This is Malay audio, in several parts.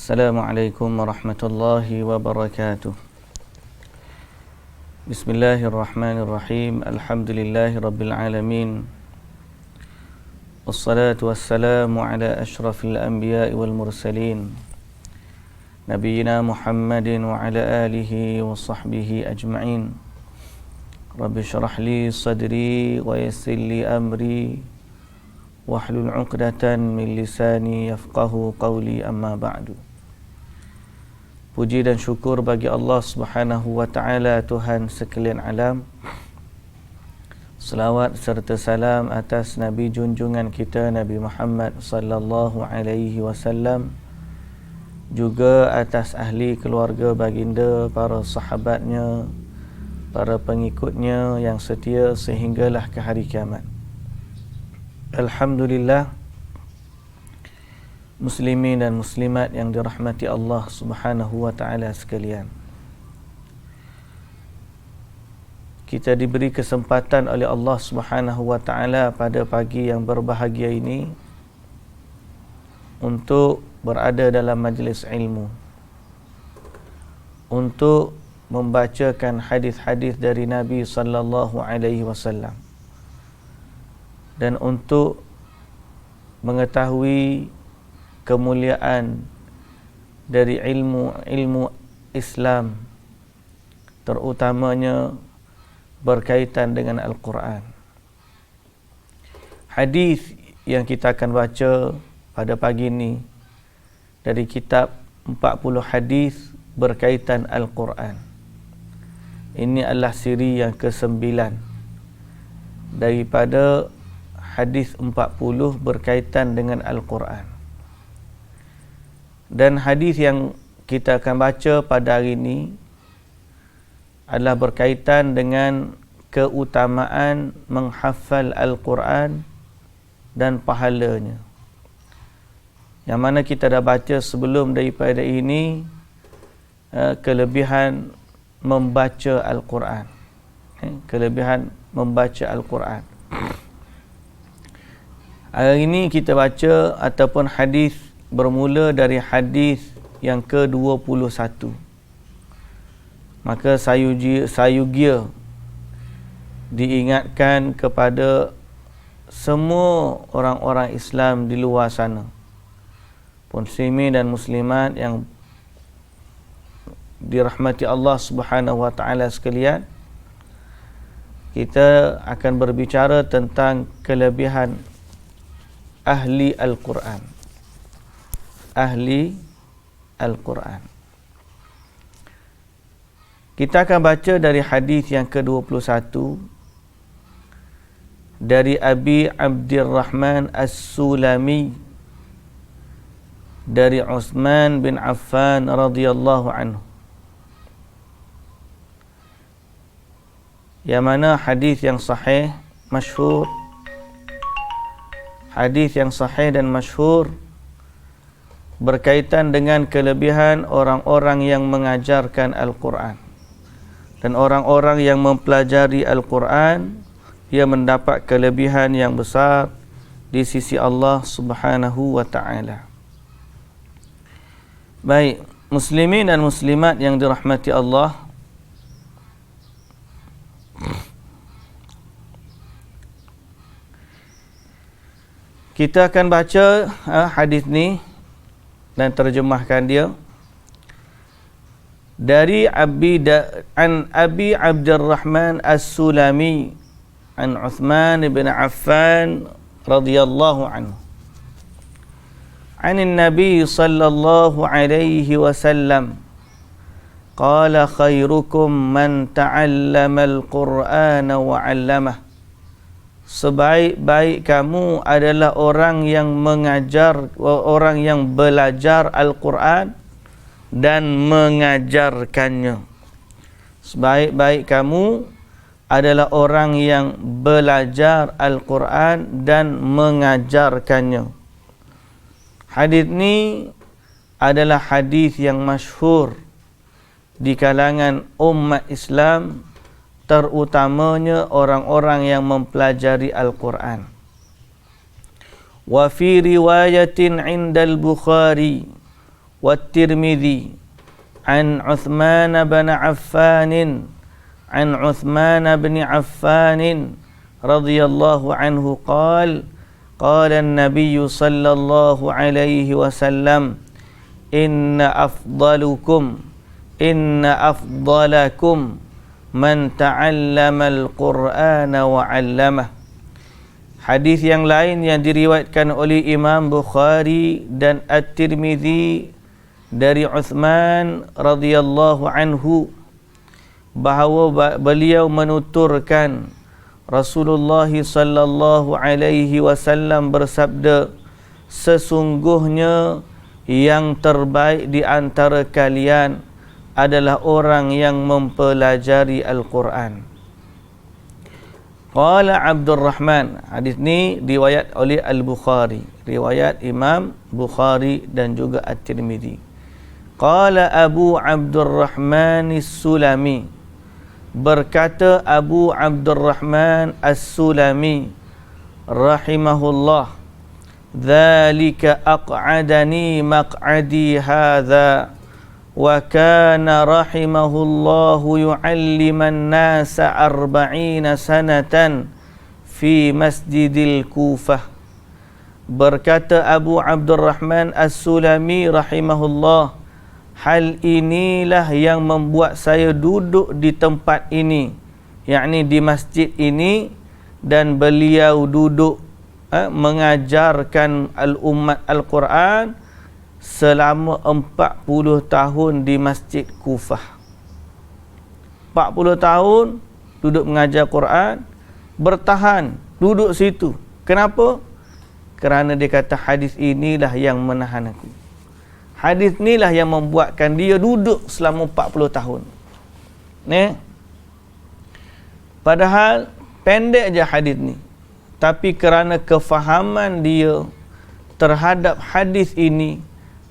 Assalamualaikum warahmatullahi wabarakatuh. Bismillahirrahmanirrahim. Alhamdulillahi rabbil alamin. Wassalatu wassalamu ala ashrafil anbiya'i wal mursalin, Nabiyyina Muhammadin wa ala alihi wa sahbihi ajma'in. Rabbi syrah li sadri wa yassir li amri wahlul 'uqdatan min lisani yafqahu qawli, amma ba'du. Puji dan syukur bagi Allah Subhanahu wa taala, Tuhan sekalian alam. Selawat serta salam atas Nabi junjungan kita Nabi Muhammad sallallahu alaihi wasallam, juga atas ahli keluarga baginda, para sahabatnya, para pengikutnya yang setia sehinggalah ke hari kiamat. Alhamdulillah, muslimin dan muslimat yang dirahmati Allah Subhanahu wa taala sekalian. Kita diberi kesempatan oleh Allah Subhanahu wa taala pada pagi yang berbahagia ini untuk berada dalam majlis ilmu, untuk membacakan hadis-hadis dari Nabi sallallahu alaihi wasallam, dan untuk mengetahui kemuliaan dari ilmu Islam, terutamanya berkaitan dengan Al-Quran. Hadis yang kita akan baca pada pagi ini dari kitab 40 hadis berkaitan Al-Quran. Ini adalah siri yang ke-9 daripada hadis 40 berkaitan dengan Al-Quran. Dan hadis yang kita akan baca pada hari ini adalah berkaitan dengan keutamaan menghafal Al-Quran dan pahalanya. Yang mana kita dah baca sebelum daripada ini kelebihan membaca Al-Quran. Kelebihan membaca Al-Quran. Hari ini kita baca ataupun hadis bermula dari hadis yang ke-21. Maka sayugia diingatkan kepada semua orang-orang Islam di luar sana, muslimin dan muslimat yang dirahmati Allah Subhanahu wa taala sekalian. Kita akan berbicara tentang kelebihan ahli Al-Quran. Ahli Al-Quran. Kita akan baca dari hadis yang ke-21 dari Abi Abdurrahman As-Sulami dari Utsman bin Affan radhiyallahu anhu. Yang mana hadis yang sahih, masyhur, hadis yang sahih dan masyhur berkaitan dengan kelebihan orang-orang yang mengajarkan Al-Quran. Dan orang-orang yang mempelajari Al-Quran, ia mendapat kelebihan yang besar di sisi Allah Subhanahu wa ta'ala. Baik, muslimin dan muslimat yang dirahmati Allah, kita akan baca hadis ni dan terjemahkan dia dari Abi Abdurrahman As-Sulami an Utsman bin Affan radhiyallahu anhu an Nabi sallallahu alaihi wasallam qala khairukum man ta'allama al-Qur'ana wa 'allamah. Sebaik-baik kamu adalah orang yang mengajar, orang yang belajar Al-Quran dan mengajarkannya. Sebaik-baik kamu adalah orang yang belajar Al-Quran dan mengajarkannya. Hadis ini adalah hadis yang masyhur di kalangan umat Islam, terutamanya orang-orang yang mempelajari Al-Quran. Wa fi riwayatin 'inda al-Bukhari wa Tirmidzi an Uthman bin Affan an Uthman bin Affan radhiyallahu anhu qala qala an-nabiy sallallahu alaihi wasallam inna afdalakum man ta'allama al-Qur'ana wa 'allamah. Hadis yang lain yang diriwayatkan oleh Imam Bukhari dan At-Tirmidzi dari Uthman radhiyallahu anhu bahawa beliau menuturkan Rasulullah sallallahu alaihi wasallam bersabda, sesungguhnya yang terbaik di antara kalian adalah orang yang mempelajari Al-Quran. Qala Abdurrahman, hadis ni riwayat oleh Al-Bukhari, riwayat Imam Bukhari dan juga At-Tirmidzi. Qala Abu Abdurrahman As-Sulami, berkata Abu Abdurrahman As-Sulami rahimahullah, dzalika aq'adani maq'adi hadza wa kana rahimahullahu yu'alliman nasa 40 sanatan fi masjidil Kufah. Berkata Abu Abdurrahman As-Sulami rahimahullah, hal inilah yang membuat saya duduk di tempat ini, yakni di masjid ini, dan beliau duduk mengajarkan al-ummat Al-Quran selama 40 tahun di Masjid Kufah. 40 tahun duduk mengajar Quran, bertahan duduk situ. Kenapa? Kerana dia kata hadis inilah yang menahan aku. Hadis inilah yang membuatkan dia duduk selama 40 tahun. Padahal pendek je hadis ni, tapi kerana kefahaman dia terhadap hadis ini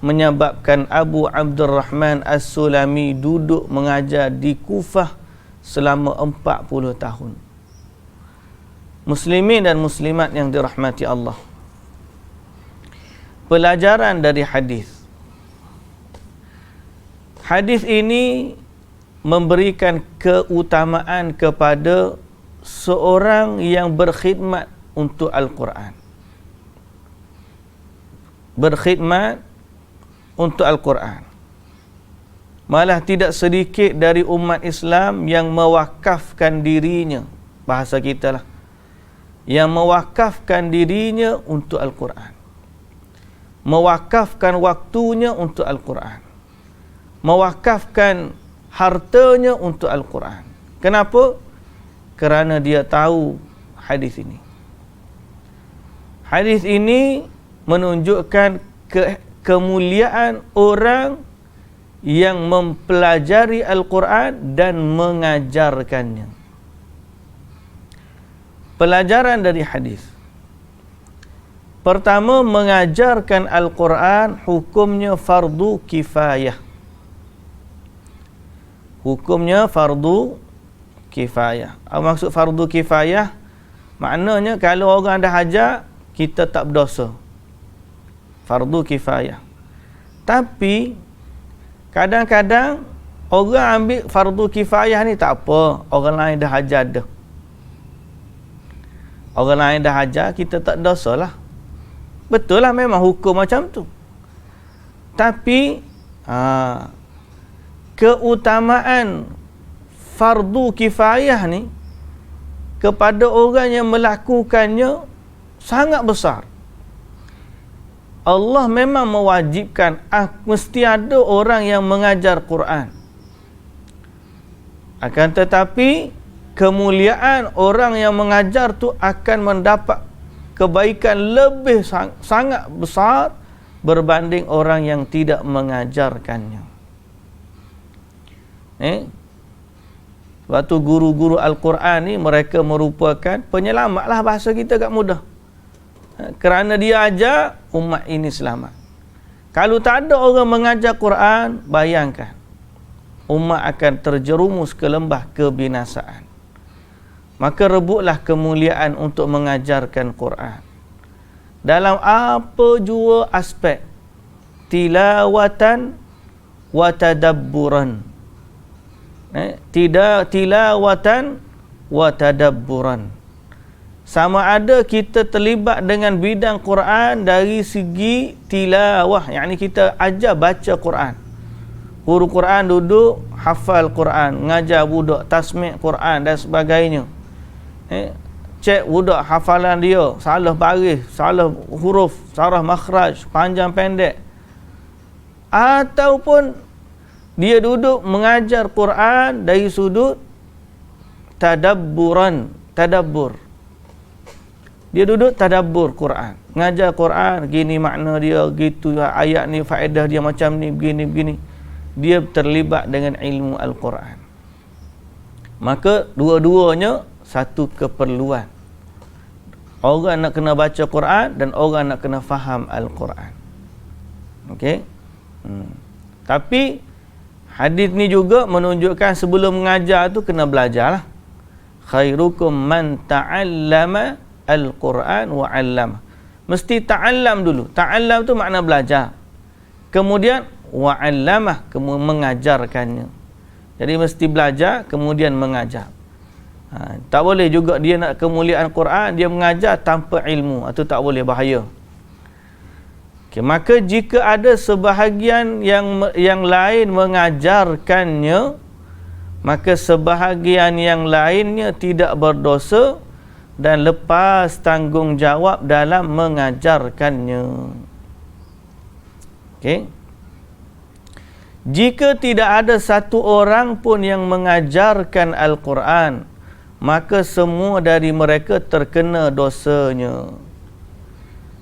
menyebabkan Abu Abdurrahman As-Sulami duduk mengajar di Kufah selama 40 tahun. Muslimin dan muslimat yang dirahmati Allah, pelajaran dari hadis. Hadis ini memberikan keutamaan kepada seorang yang berkhidmat untuk Al-Quran. Berkhidmat untuk Al-Quran. Malah tidak sedikit dari umat Islam yang mewakafkan dirinya, bahasa kita lah, yang mewakafkan dirinya untuk Al-Quran, mewakafkan waktunya untuk Al-Quran, mewakafkan hartanya untuk Al-Quran. Kenapa? Kerana dia tahu hadis ini. Hadis ini menunjukkan kemuliaan orang yang mempelajari Al-Quran dan mengajarkannya. Pelajaran dari hadis. Pertama, mengajarkan Al-Quran hukumnya fardu kifayah. Hukumnya fardu kifayah. Apa maksud fardu kifayah? Maknanya kalau orang ada hajat, kita tak berdosa. Fardu kifayah. Tapi kadang-kadang orang ambil fardu kifayah ni tak apa, orang lain dah hajar dah. Orang lain dah hajar, kita tak dosa lah. Betul lah, memang hukum macam tu. Tapi keutamaan fardu kifayah ni kepada orang yang melakukannya sangat besar. Allah memang mewajibkan mesti ada orang yang mengajar Quran. Akan tetapi kemuliaan orang yang mengajar tu akan mendapat kebaikan lebih sangat besar berbanding orang yang tidak mengajarkannya. Sebab tu guru-guru Al-Quran ni mereka merupakan penyelamat lah, bahasa kita agak mudah. Kerana dia ajar, umat ini selamat. Kalau tak ada orang mengajar Quran, bayangkan umat akan terjerumus ke lembah kebinasaan. Maka rebutlah kemuliaan untuk mengajarkan Quran dalam apa jua aspek. tilawatan wa tadabburan. Tilawatan wa tadabburan. Sama ada kita terlibat dengan bidang Quran dari segi tilawah, yakni kita ajar baca Quran. Guru Quran duduk hafal Quran, ngajar budak tasmih Quran dan sebagainya. Cek budak hafalan dia, salah baris, salah huruf, salah makhraj, panjang pendek. Ataupun dia duduk mengajar Quran dari sudut tadabburan, tadabbur. Dia duduk tadabbur Quran, ngajar Quran, gini makna dia, gitu ayat ni faedah dia macam ni, begini. Dia terlibat dengan ilmu Al-Quran. Maka dua-duanya satu keperluan. Orang nak kena baca Quran dan orang nak kena faham Al-Quran. Okey? Tapi hadis ni juga menunjukkan sebelum mengajar tu kena belajarlah. Khairukum man ta'allama Al-Quran wa 'allama. Mesti ta'allam dulu. Ta'allam tu makna belajar. Kemudian wa 'allamah, mengajarkannya. Jadi mesti belajar kemudian mengajar. Tak boleh juga dia nak kemuliaan Quran dia mengajar tanpa ilmu, itu tak boleh, bahaya. Okay, maka jika ada sebahagian yang lain mengajarkannya, maka sebahagian yang lainnya tidak berdosa dan lepas tanggungjawab dalam mengajarkannya. Okey. Jika tidak ada satu orang pun yang mengajarkan Al-Quran, maka semua dari mereka terkena dosanya.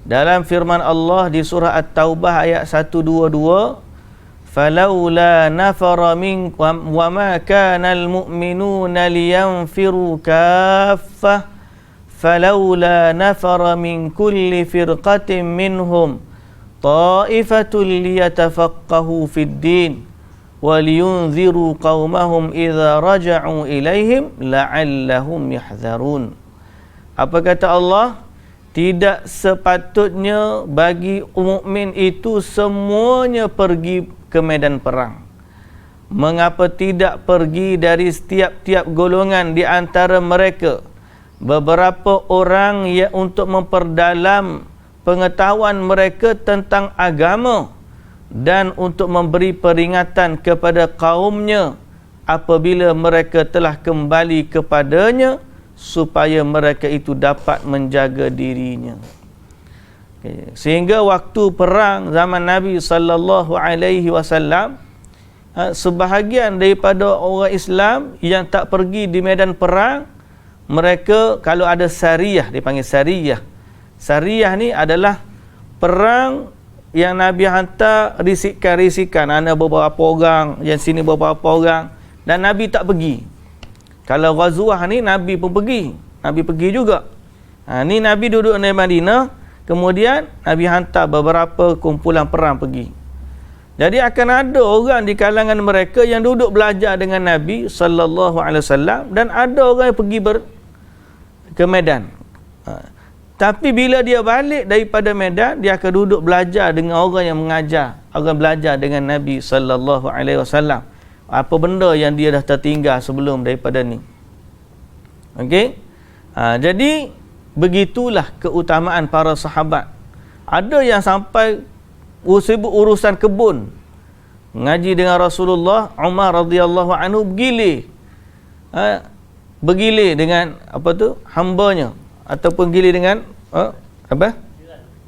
Dalam firman Allah di surah At-Taubah ayat 122, فَلَوْلَا نَفَرَ مِنْكُمْ وَمَا كَانَ الْمُؤْمِنُونَ لِيَنْفِرُوا كَافَّةً فَلَوْلَا نَفَرَ مِنْ كُلِّ فِرْقَةٍ مِّنْهُمْ طَائِفَةٌ لِيَتَفَقَّهُوا فِي الدِّينِ وَلِيُنْذِرُوا قَوْمَهُمْ إِذَا رَجَعُوا إِلَيْهِمْ لَعَلَّهُمْ يَحْذَرُونَ. Apa kata Allah? Tidak sepatutnya bagi mukmin itu semuanya pergi ke medan perang. Mengapa tidak pergi dari setiap-tiap golongan di antara mereka beberapa orang yang untuk memperdalam pengetahuan mereka tentang agama dan untuk memberi peringatan kepada kaumnya apabila mereka telah kembali kepadanya supaya mereka itu dapat menjaga dirinya. Okay. Sehingga waktu perang zaman Nabi sallallahu alaihi wasallam, sebahagian daripada orang Islam yang tak pergi di medan perang, mereka kalau ada sariyah, dipanggil sariyah. Sariyah ni adalah perang yang Nabi hantar risikan-risikan, ada beberapa orang, yang sini beberapa orang, dan Nabi tak pergi. Kalau Ghazwah ni Nabi pun pergi. Nabi pergi juga. Ni Nabi duduk di Madinah, kemudian Nabi hantar beberapa kumpulan perang pergi. Jadi akan ada orang di kalangan mereka yang duduk belajar dengan Nabi sallallahu alaihi wasallam dan ada orang yang pergi ke medan. Tapi bila dia balik daripada medan, dia akan duduk belajar dengan orang yang mengajar, orang belajar dengan Nabi sallallahu alaihi wasallam. Apa benda yang dia dah tertinggal sebelum daripada ni. Okey? Jadi begitulah keutamaan para sahabat. Ada yang sampai sibuk urusan kebun, ngaji dengan Rasulullah. Umar radhiyallahu anhu bergilir dengan apa tu, hambanya, ataupun gilir dengan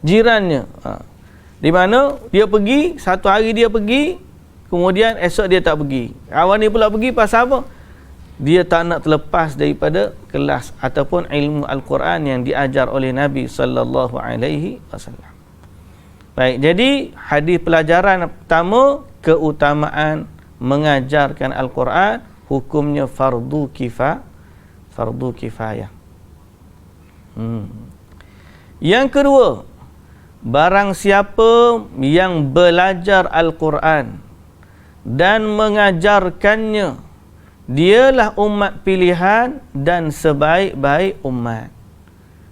jirannya. Di mana dia pergi, satu hari dia pergi, kemudian esok dia tak pergi. Awal ni pula pergi pasal apa? Dia tak nak terlepas daripada kelas ataupun ilmu Al-Quran yang diajar oleh Nabi sallallahu alaihi wasallam. Baik, jadi hadis pelajaran pertama, keutamaan mengajarkan Al-Quran, hukumnya fardu kifayah. Yang kedua, barang siapa yang belajar Al-Quran dan mengajarkannya, dialah umat pilihan dan sebaik-baik umat.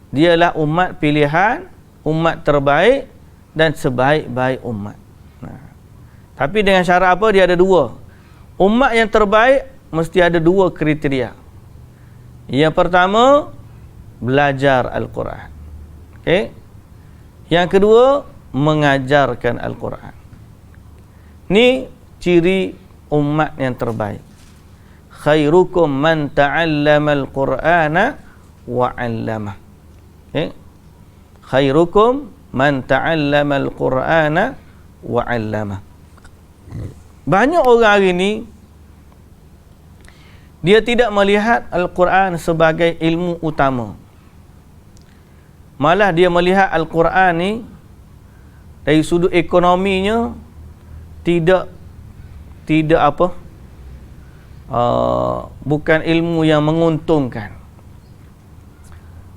Dialah umat pilihan, umat terbaik dan sebaik-baik umat. Tapi dengan syarat apa? Dia ada dua. Umat yang terbaik mesti ada dua kriteria. Yang pertama, belajar Al-Quran. Okey. Yang kedua, mengajarkan Al-Quran. Ni ciri umat yang terbaik. Khairukum man ta'allama al-Qur'ana wa 'allamah. Okay? Khairukum man ta'allama al-Qur'ana wa 'allamah. Banyak orang hari ni dia tidak melihat Al-Quran sebagai ilmu utama. Malah dia melihat Al-Quran ni dari sudut ekonominya tidak apa? Bukan ilmu yang menguntungkan.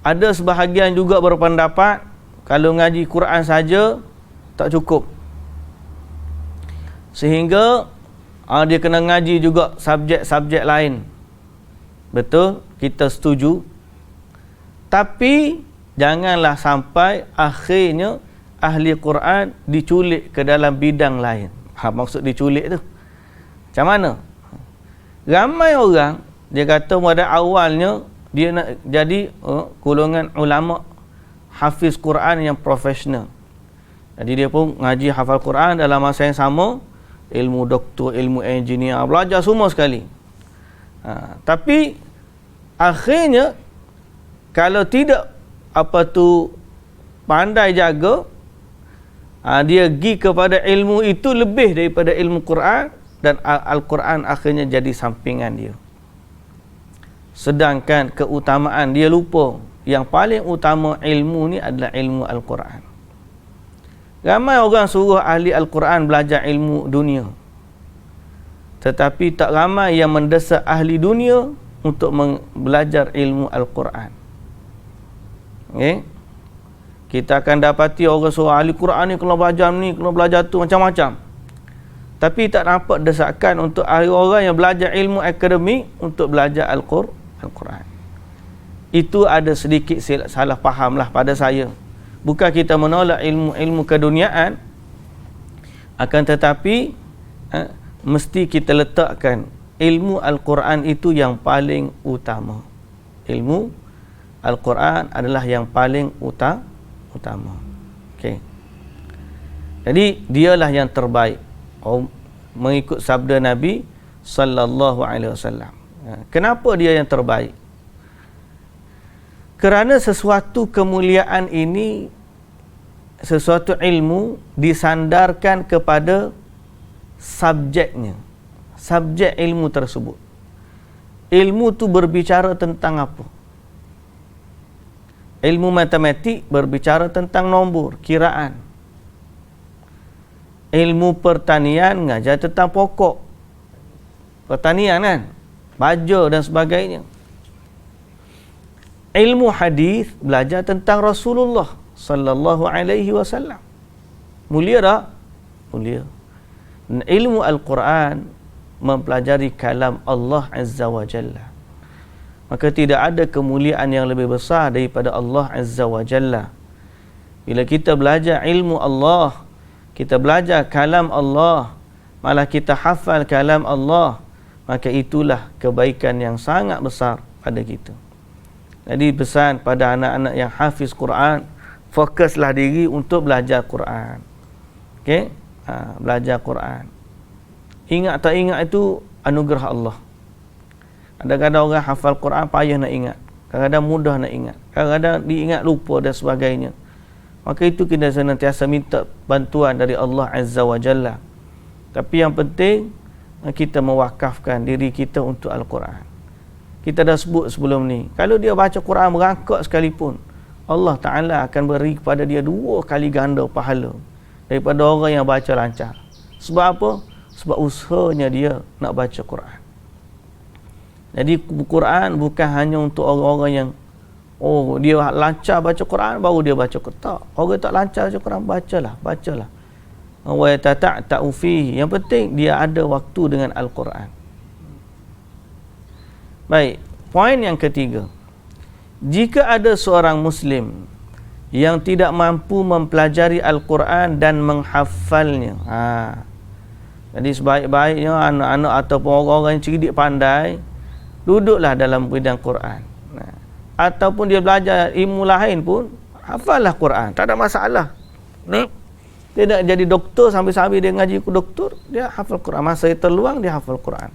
Ada sebahagian juga berpendapat kalau ngaji Quran saja tak cukup, sehingga dia kena ngaji juga subjek-subjek lain. Betul, kita setuju. Tapi janganlah sampai akhirnya ahli Quran diculik ke dalam bidang lain. Maksud diculik tu macam mana? Ramai orang dia kata pada awalnya dia nak jadi golongan ulama hafiz Quran yang profesional. Jadi dia pun ngaji hafal Quran dalam masa yang sama, ilmu doktor, ilmu engineer, belajar semua sekali. Tapi akhirnya kalau tidak pandai jaga, dia pergi kepada ilmu itu lebih daripada ilmu Quran, dan Al-Quran akhirnya jadi sampingan dia. Sedangkan keutamaan dia lupa, yang paling utama ilmu ni adalah ilmu Al-Quran. Ramai orang suruh ahli Al-Quran belajar ilmu dunia, tetapi tak ramai yang mendesak ahli dunia untuk belajar ilmu Al-Quran. Okay? Kita akan dapati orang suruh ahli Quran ni kena belajar ni, kena belajar tu, macam-macam. Tapi tak nampak desakan untuk orang yang belajar ilmu akademik untuk belajar Al-Quran. Itu ada sedikit salah faham lah pada saya. Bukan kita menolak ilmu keduniaan, akan tetapi mesti kita letakkan ilmu Al-Quran itu yang paling utama. Ilmu Al-Quran adalah yang paling utama. Okey. Jadi dialah yang terbaik mengikut sabda Nabi sallallahu alaihi wasallam. Kenapa dia yang terbaik? Kerana sesuatu kemuliaan ini, sesuatu ilmu disandarkan kepada subjeknya, subjek ilmu tersebut. Ilmu tu berbicara tentang apa? Ilmu matematik berbicara tentang nombor, kiraan. Ilmu pertanian mengajar tentang pokok pertanian kan, baja dan sebagainya. Ilmu hadis belajar tentang Rasulullah sallallahu alaihi wasallam. Mulia tak? Mulia. Dan ilmu Al-Quran mempelajari kalam Allah Azza wa Jalla. Maka tidak ada kemuliaan yang lebih besar daripada Allah Azza wa Jalla. Bila kita belajar ilmu Allah, kita belajar kalam Allah, malah kita hafal kalam Allah, maka itulah kebaikan yang sangat besar pada kita. Jadi pesan pada anak-anak yang hafiz Quran, fokuslah diri untuk belajar Quran. Okey? Belajar Quran. Ingat tak ingat itu anugerah Allah. Kadang-kadang orang hafal Quran payah nak ingat, kadang-kadang mudah nak ingat, kadang-kadang diingat lupa dan sebagainya. Maka itu kita senantiasa minta bantuan dari Allah Azza wa Jalla. Tapi yang penting kita mewakafkan diri kita untuk Al-Quran. Kita dah sebut sebelum ni, kalau dia baca Quran merangkak sekalipun, Allah Ta'ala akan beri kepada dia 2 kali ganda pahala daripada orang yang baca lancar. Sebab apa? Sebab usahanya dia nak baca Quran. Jadi Quran bukan hanya untuk orang-orang yang dia lancar baca Quran baru dia baca Quran. Tak. Orang tak lancar baca Quran, bacalah. Wa yatata'u fihi. Yang penting dia ada waktu dengan Al-Quran. Baik, poin yang ketiga. Jika ada seorang Muslim yang tidak mampu mempelajari Al-Quran dan menghafalnya, Jadi sebaik-baiknya anak-anak ataupun orang-orang yang cerdik pandai duduklah dalam bidang Quran. Ataupun dia belajar ilmu lain pun hafallah Quran, tak ada masalah. Dia nak jadi doktor sambil-sambil dia ngaji doktor, dia hafal Quran. Masa dia terluang dia hafal Quran.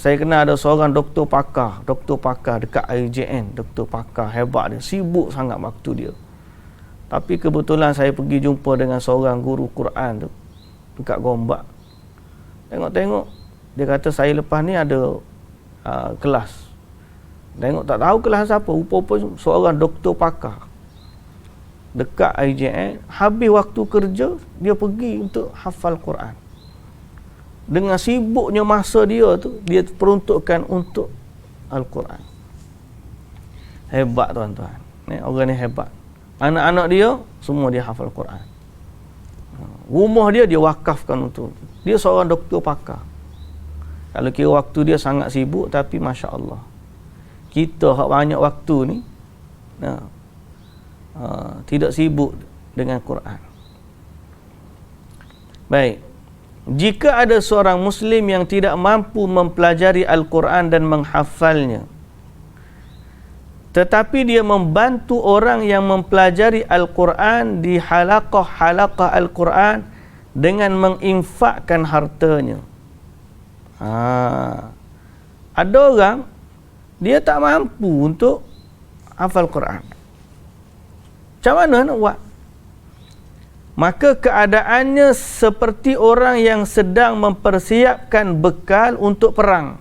Saya kenal ada seorang doktor pakar dekat IJN, doktor pakar hebat dia, sibuk sangat waktu dia. Tapi kebetulan saya pergi jumpa dengan seorang guru Quran tu dekat Gombak. Tengok-tengok, dia kata saya lepas ni ada kelas. Tengok tak tahu kelas apa, rupa-rupa seorang doktor pakar dekat IJN, habis waktu kerja dia pergi untuk hafal Quran. Dengan sibuknya masa dia tu, dia peruntukkan untuk Al-Quran. Hebat tuan-tuan. Orang ni hebat. Anak-anak dia semua dia hafal Quran. Rumah dia wakafkan untuk. Dia seorang doktor pakar. Kalau kira waktu dia sangat sibuk, tapi Masya Allah, kita hak banyak waktu ni tidak sibuk dengan Quran. Baik. Jika ada seorang Muslim yang tidak mampu mempelajari Al-Quran dan menghafalnya, tetapi dia membantu orang yang mempelajari Al-Quran di halaqah-halaqah Al-Quran dengan menginfakkan hartanya. Ada orang dia tak mampu untuk hafal Quran. Macam mana nak buat? Maka keadaannya seperti orang yang sedang mempersiapkan bekal untuk perang.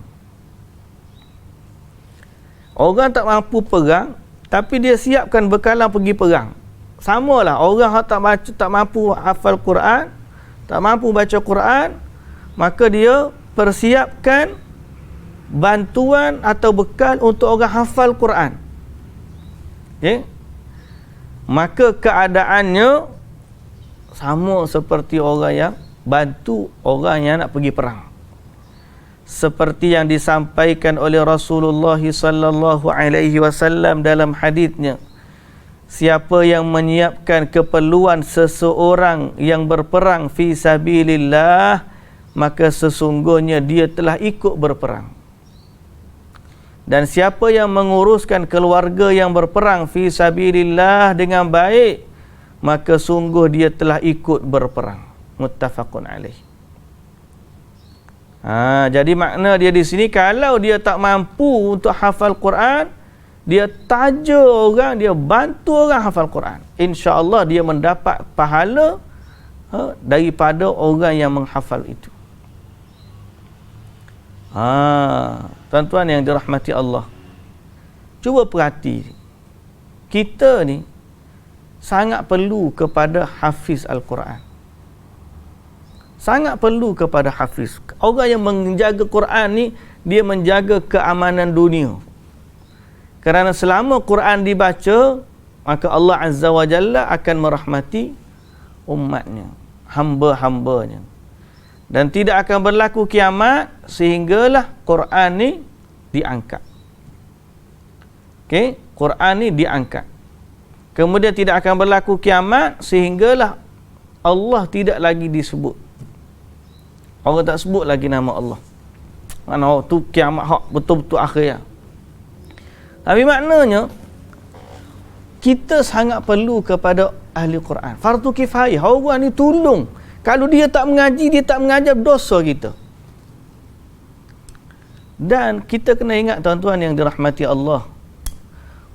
Orang tak mampu perang, tapi dia siapkan bekalan pergi perang. Samalah orang yang tak mampu hafal Quran, tak mampu baca Quran, maka dia persiapkan bantuan atau bekal untuk orang hafal Quran. Okay? Maka keadaannya sama seperti orang yang bantu orang yang nak pergi perang. Seperti yang disampaikan oleh Rasulullah sallallahu alaihi wasallam dalam hadisnya, siapa yang menyiapkan keperluan seseorang yang berperang fi sabilillah, maka sesungguhnya dia telah ikut berperang. Dan siapa yang menguruskan keluarga yang berperang fi sabilillah dengan baik, maka sungguh dia telah ikut berperang. Muttafaqun alaih. Jadi makna dia di sini, kalau dia tak mampu untuk hafal Quran, dia taja orang, dia bantu orang hafal Quran, insya-Allah dia mendapat pahala daripada orang yang menghafal itu. Tuan-tuan yang dirahmati Allah, cuba perhati, kita ni sangat perlu kepada hafiz Al-Quran. Sangat perlu kepada hafiz. Orang yang menjaga Quran ni, dia menjaga keamanan dunia. Kerana selama Quran dibaca, maka Allah Azza wa Jalla akan merahmati umatnya, hamba-hambanya. Dan tidak akan berlaku kiamat sehinggalah Quran ni diangkat. Okey, Quran ni diangkat. Kemudian tidak akan berlaku kiamat sehinggalah Allah tidak lagi disebut. Orang tak sebut lagi nama Allah. Mana tu kiamat hak betul-betul akhir. Tapi maknanya kita sangat perlu kepada ahli Quran. Fardu kifayah. Orang ni tolong. Kalau dia tak mengaji, dia tak mengajar, dosa kita. Dan kita kena ingat tuan-tuan yang dirahmati Allah,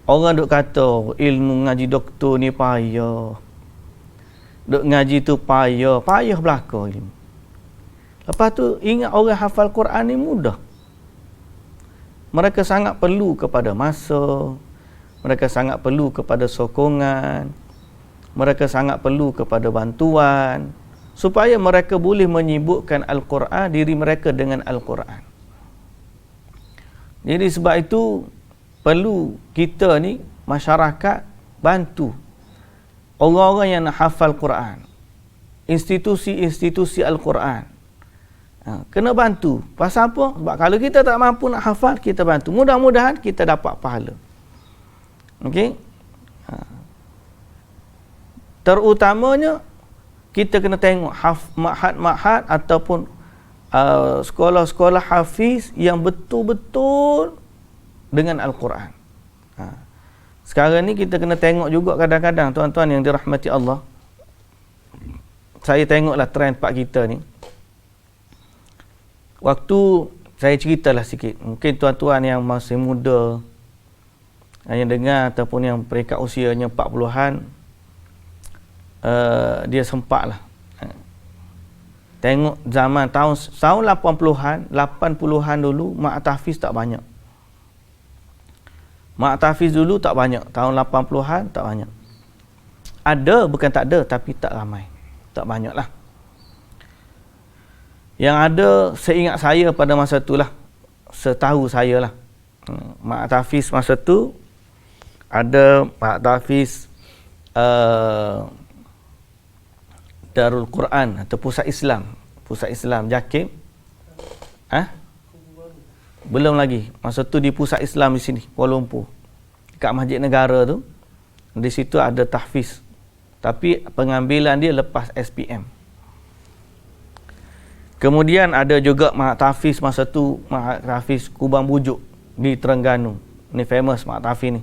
orang duk kata ilmu ngaji doktor ni payah, duk ngaji tu payah belaka ilmu. Lepas tu ingat orang hafal Quran ni mudah. Mereka sangat perlu kepada masa, mereka sangat perlu kepada sokongan, mereka sangat perlu kepada bantuan, supaya mereka boleh menyibukkan Al-Quran, diri mereka dengan Al-Quran. Jadi sebab itu perlu kita ni masyarakat bantu orang-orang yang nak hafal Quran, institusi-institusi Al-Quran. Kena bantu. Pasal apa? Sebab kalau kita tak mampu nak hafal, kita bantu. Mudah-mudahan kita dapat pahala. Okey? Terutamanya kita kena tengok ma'had ataupun sekolah-sekolah hafiz yang betul-betul dengan Al-Quran. Sekarang ni kita kena tengok juga kadang-kadang, tuan-tuan yang dirahmati Allah. Saya tengoklah trend pak kita ni. Waktu saya ceritalah sikit, mungkin tuan-tuan yang masih muda, yang dengar ataupun yang peringkat usianya 40-an, dia sempatlah tengok zaman tahun 80-an, 80-an dulu mak tahfiz tak banyak. Mak tahfiz dulu tak banyak, tahun 80-an tak banyak. Ada, bukan tak ada, tapi tak ramai. Tak banyak lah. Yang ada, seingat saya pada masa tu lah, setahu saya lah, mak tahfiz masa tu ada mak tahfiz Darul Quran atau Pusat Islam JAKIM. Belum lagi. Masa tu di Pusat Islam di sini, Kuala Lumpur. Dekat Masjid Negara tu, di situ ada tahfiz. Tapi pengambilan dia lepas SPM. Kemudian ada juga mak tahfiz masa tu, mak tahfiz Kubang Bujuk di Terengganu. Ni famous mak tahfiz ni.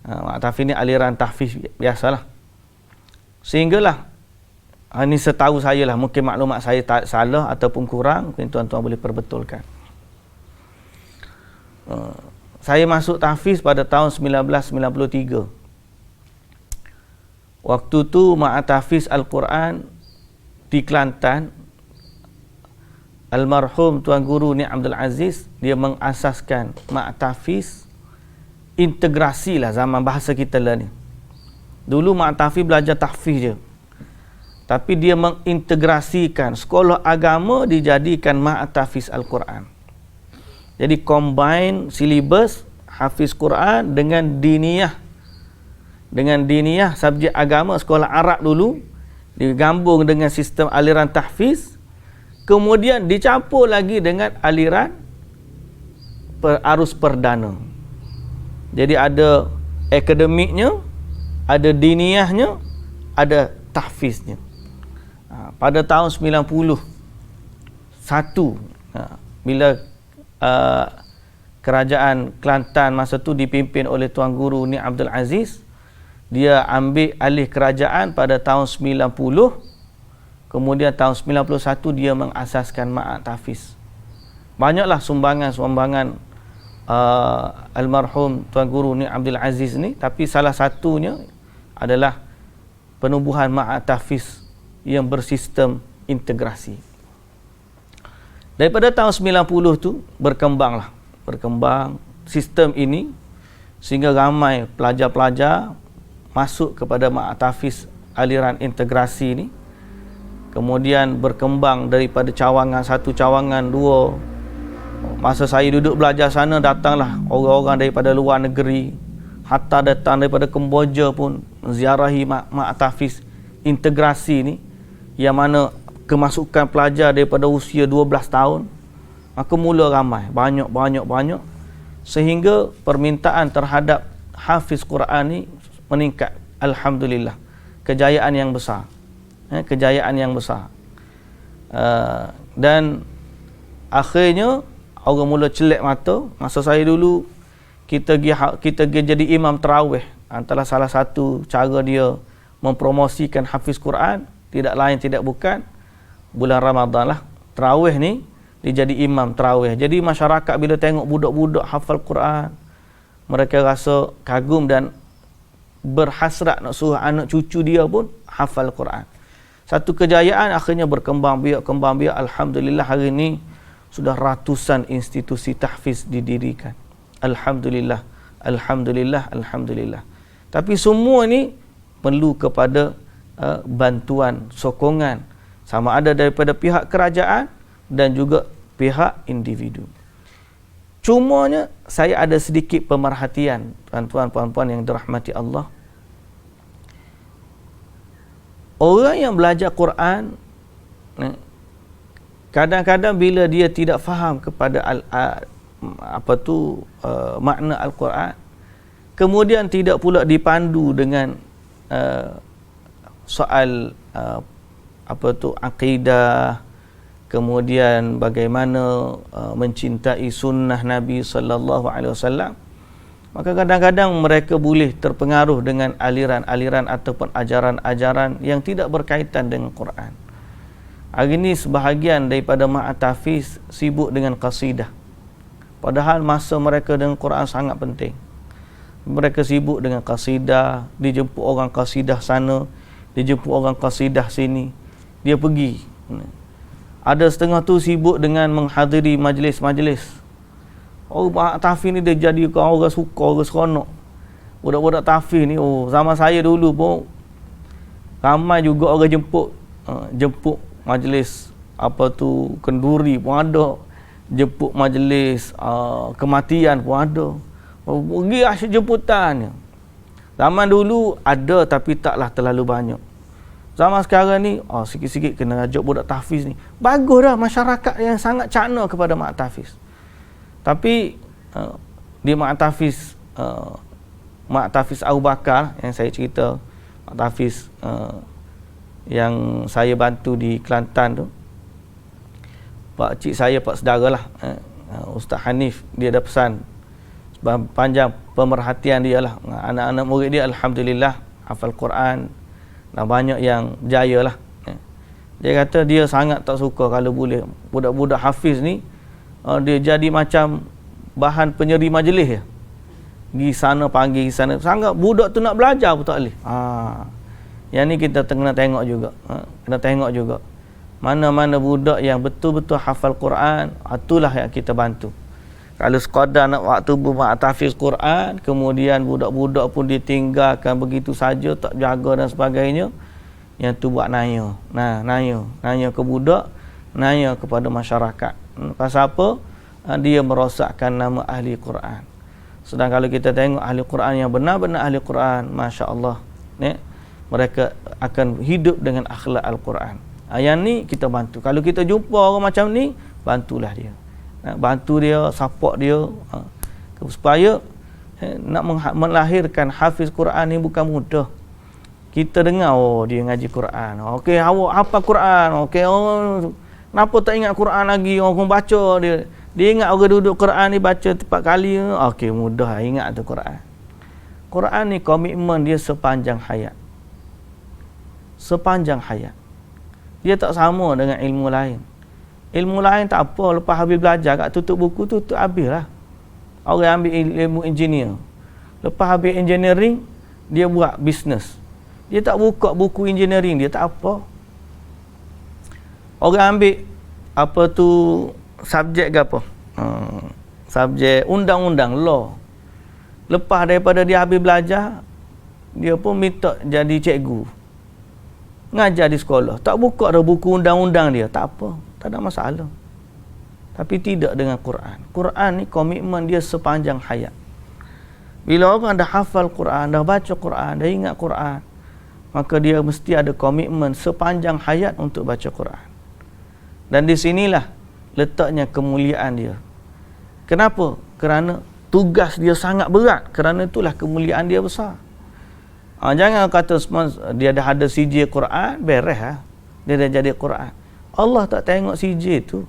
Mak tahfiz ni aliran tahfiz biasalah. Sehinggalah, ini setahu saya lah, mungkin maklumat saya tak salah ataupun kurang, mungkin tuan-tuan boleh perbetulkan. Saya masuk tahfiz pada tahun 1993. Waktu tu mak tahfiz Al-Quran di Kelantan, almarhum Tuan Guru Ni Abdul Aziz, dia mengasaskan mak tahfiz integrasi lah, zaman bahasa kita lah ni. Dulu mak tahfiz belajar tahfiz je, tapi dia mengintegrasikan sekolah agama dijadikan mak tahfiz Al-Quran. Jadi combine silibus hafiz Quran dengan diniyah. Dengan diniyah subjek agama sekolah Arab dulu digabung dengan sistem aliran tahfiz, kemudian dicampur lagi dengan aliran arus perdana. Jadi ada akademiknya, ada diniyahnya, ada tahfiznya. Pada tahun 91, bila kerajaan Kelantan masa tu dipimpin oleh Tuan Guru Ni Abdul Aziz, dia ambil alih kerajaan pada tahun 90, kemudian tahun 91 dia mengasaskan mak tahfiz. Banyaklah sumbangan-sumbangan almarhum Tuan Guru Ni Abdul Aziz ni, tapi salah satunya adalah penubuhan mak tahfiz yang bersistem integrasi. Daripada tahun 90 tu berkembang sistem ini sehingga ramai pelajar-pelajar masuk kepada mak tahfiz aliran integrasi ni. Kemudian berkembang daripada cawangan 1, cawangan 2. Masa saya duduk belajar sana, datanglah orang-orang daripada luar negeri, hatta datang daripada Kemboja pun menziarahi mak tahfiz integrasi ni, yang mana kemasukan pelajar daripada usia 12 tahun. Maka mula ramai, banyak, sehingga permintaan terhadap hafiz Quran ni meningkat. Alhamdulillah, kejayaan yang besar, dan akhirnya orang mula celak mata. Masa saya dulu, kita pergi jadi imam tarawih. Antara salah satu cara dia mempromosikan hafiz Quran, tidak lain tidak bukan bulan Ramadan lah, tarawih ni dia jadi imam tarawih. Jadi masyarakat bila tengok budak-budak hafal Quran, mereka rasa kagum dan berhasrat nak suruh anak cucu dia pun hafal Quran. Satu kejayaan, akhirnya berkembang biak. Alhamdulillah, hari ini sudah ratusan institusi tahfiz didirikan. Alhamdulillah. Tapi semua ni perlu kepada bantuan, sokongan, sama ada daripada pihak kerajaan dan juga pihak individu. Cumanya saya ada sedikit pemerhatian, tuan-tuan puan-puan yang dirahmati Allah. Orang yang belajar Quran, kadang-kadang bila dia tidak faham kepada makna Al-Quran, kemudian tidak pula dipandu dengan soal akidah, kemudian bagaimana mencintai sunnah Nabi sallallahu alaihi wasallam, maka kadang-kadang mereka boleh terpengaruh dengan aliran-aliran ataupun ajaran-ajaran yang tidak berkaitan dengan Quran. Hari ini sebahagian daripada Ma'atafiz sibuk dengan qasidah, padahal masa mereka dengan Quran sangat penting. Mereka sibuk dengan qasidah, dijemput orang qasidah sana, dijemput orang qasidah sini, dia pergi. Ada setengah tu sibuk dengan menghadiri majlis-majlis. Orang tahfiz ni dia jadi orang suka, orang seronok. Budak-budak tahfiz ni, zaman saya dulu pun ramai juga orang jemput majlis kenduri pun ada, jemput majlis kematian pun ada. Pergi asyik jemputan. Zaman dulu ada tapi taklah terlalu banyak. Zaman sekarang ni sikit-sikit kena ajak budak tahfiz ni. Bagus dah masyarakat yang sangat cakna kepada mak tahfiz. Tapi di mak tahfiz Abu Bakar yang saya cerita, mak tahfiz yang saya bantu di Kelantan tu, pak cik saya, pak saudara lah, Ustaz Hanif, dia ada pesan panjang pemerhatian dia lah, anak-anak murid dia alhamdulillah hafal Quran dan banyak yang berjaya lah. Dia kata dia sangat tak suka kalau boleh budak-budak hafiz ni dia jadi macam bahan penyeri majlis ya. Pergi sana panggil sana, sangat budak tu nak belajar pun tak boleh. Yang ni kita kena tengok juga. Kena tengok juga mana-mana budak yang betul-betul hafal Quran, itulah yang kita bantu. Kalau sekadar nak waktu tahfiz Quran, kemudian budak-budak pun ditinggalkan begitu saja, tak jaga dan sebagainya, yang tu buat naya. Naya ke budak, naya kepada masyarakat. Pasal apa? Dia merosakkan nama ahli Quran. Sedang kalau kita tengok ahli Quran yang benar-benar ahli Quran, masya-Allah, mereka akan hidup dengan akhlak Al-Quran. Yang ni kita bantu. Kalau kita jumpa orang macam ni, bantulah dia. Bantu dia, support dia, supaya nak melahirkan hafiz Quran ni bukan mudah. Kita dengar dia ngaji Quran, okey awak hafal Quran, okey kenapa tak ingat Quran lagi, orang baca dia ingat orang duduk Quran ni baca 4 kali, okey mudah ingat tu Quran. Quran ni komitmen dia sepanjang hayat. Dia tak sama dengan ilmu lain. Ilmu lain tak apa, lepas habis belajar kat tutup buku, tutup habis lah. Orang ambil ilmu engineer, lepas habis engineering, dia buat bisnes. Dia tak buka buku engineering, dia tak apa. Orang ambil subjek ke apa? Subjek undang-undang, law. Lepas daripada dia habis belajar, dia pun minta jadi cikgu, ngajar di sekolah. Tak buka dah buku undang-undang dia, tak apa, tak ada masalah. Tapi tidak dengan Quran. Quran ni komitmen dia sepanjang hayat. Bila orang dah hafal Quran, dah baca Quran, dah ingat Quran, maka dia mesti ada komitmen sepanjang hayat untuk baca Quran. Dan di sinilah letaknya kemuliaan dia. Kenapa? Kerana tugas dia sangat berat. Kerana itulah kemuliaan dia besar. Jangan kata dia dah ada CJ Quran, beres lah. Dia dah jadi Quran. Allah tak tengok CJ tu.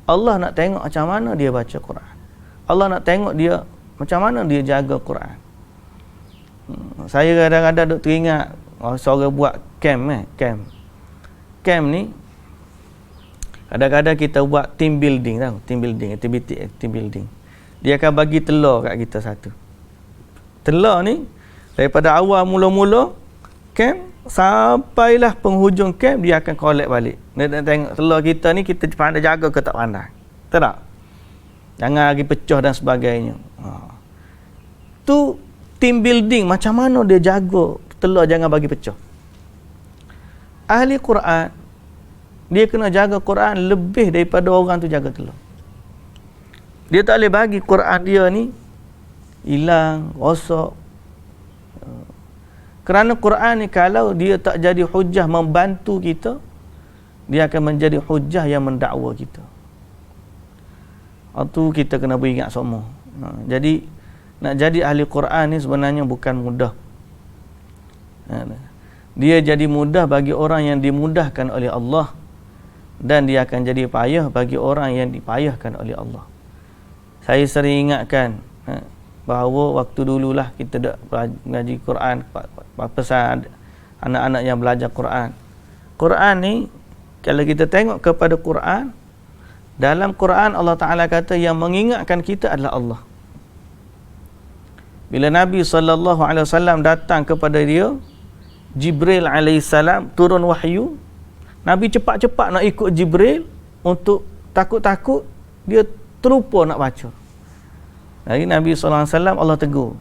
Allah nak tengok macam mana dia baca Quran. Allah nak tengok dia macam mana dia jaga Quran. Saya kadang-kadang duk teringat seorang buat camp ni, kadang-kadang kita buat team building, aktiviti team building. Dia akan bagi telur kat kita satu. Telur ni daripada awal mula-mula camp sampailah penghujung camp, dia akan collect balik. Dia nak tengok telur kita ni kita pandai jaga ke tak pandai. Betul tak? Jangan lagi pecah dan sebagainya. Tu team building, macam mana dia jaga telur jangan bagi pecah. Ahli Quran, dia kena jaga Quran lebih daripada orang tu jaga telur. Dia tak boleh bagi Quran dia ni hilang, rosak. Kerana Quran ni kalau dia tak jadi hujah membantu kita, dia akan menjadi hujah yang mendakwa kita. Itu kita kena beringat semua. Jadi nak jadi ahli Quran ni sebenarnya bukan mudah. dia jadi mudah bagi orang yang dimudahkan oleh Allah, dan dia akan jadi payah bagi orang yang dipayahkan oleh Allah. Saya sering ingatkan bahawa waktu dululah kita dak mengaji Quran, pesan anak-anak yang belajar Quran. Quran ni, kalau kita tengok kepada Quran, dalam Quran Allah Ta'ala kata yang mengingatkan kita adalah Allah. Bila Nabi SAW datang kepada dia, Jibril alaihissalam turun wahyu, Nabi cepat-cepat nak ikut Jibril, untuk takut-takut dia terlupa nak baca. Jadi Nabi SAW Allah tegur,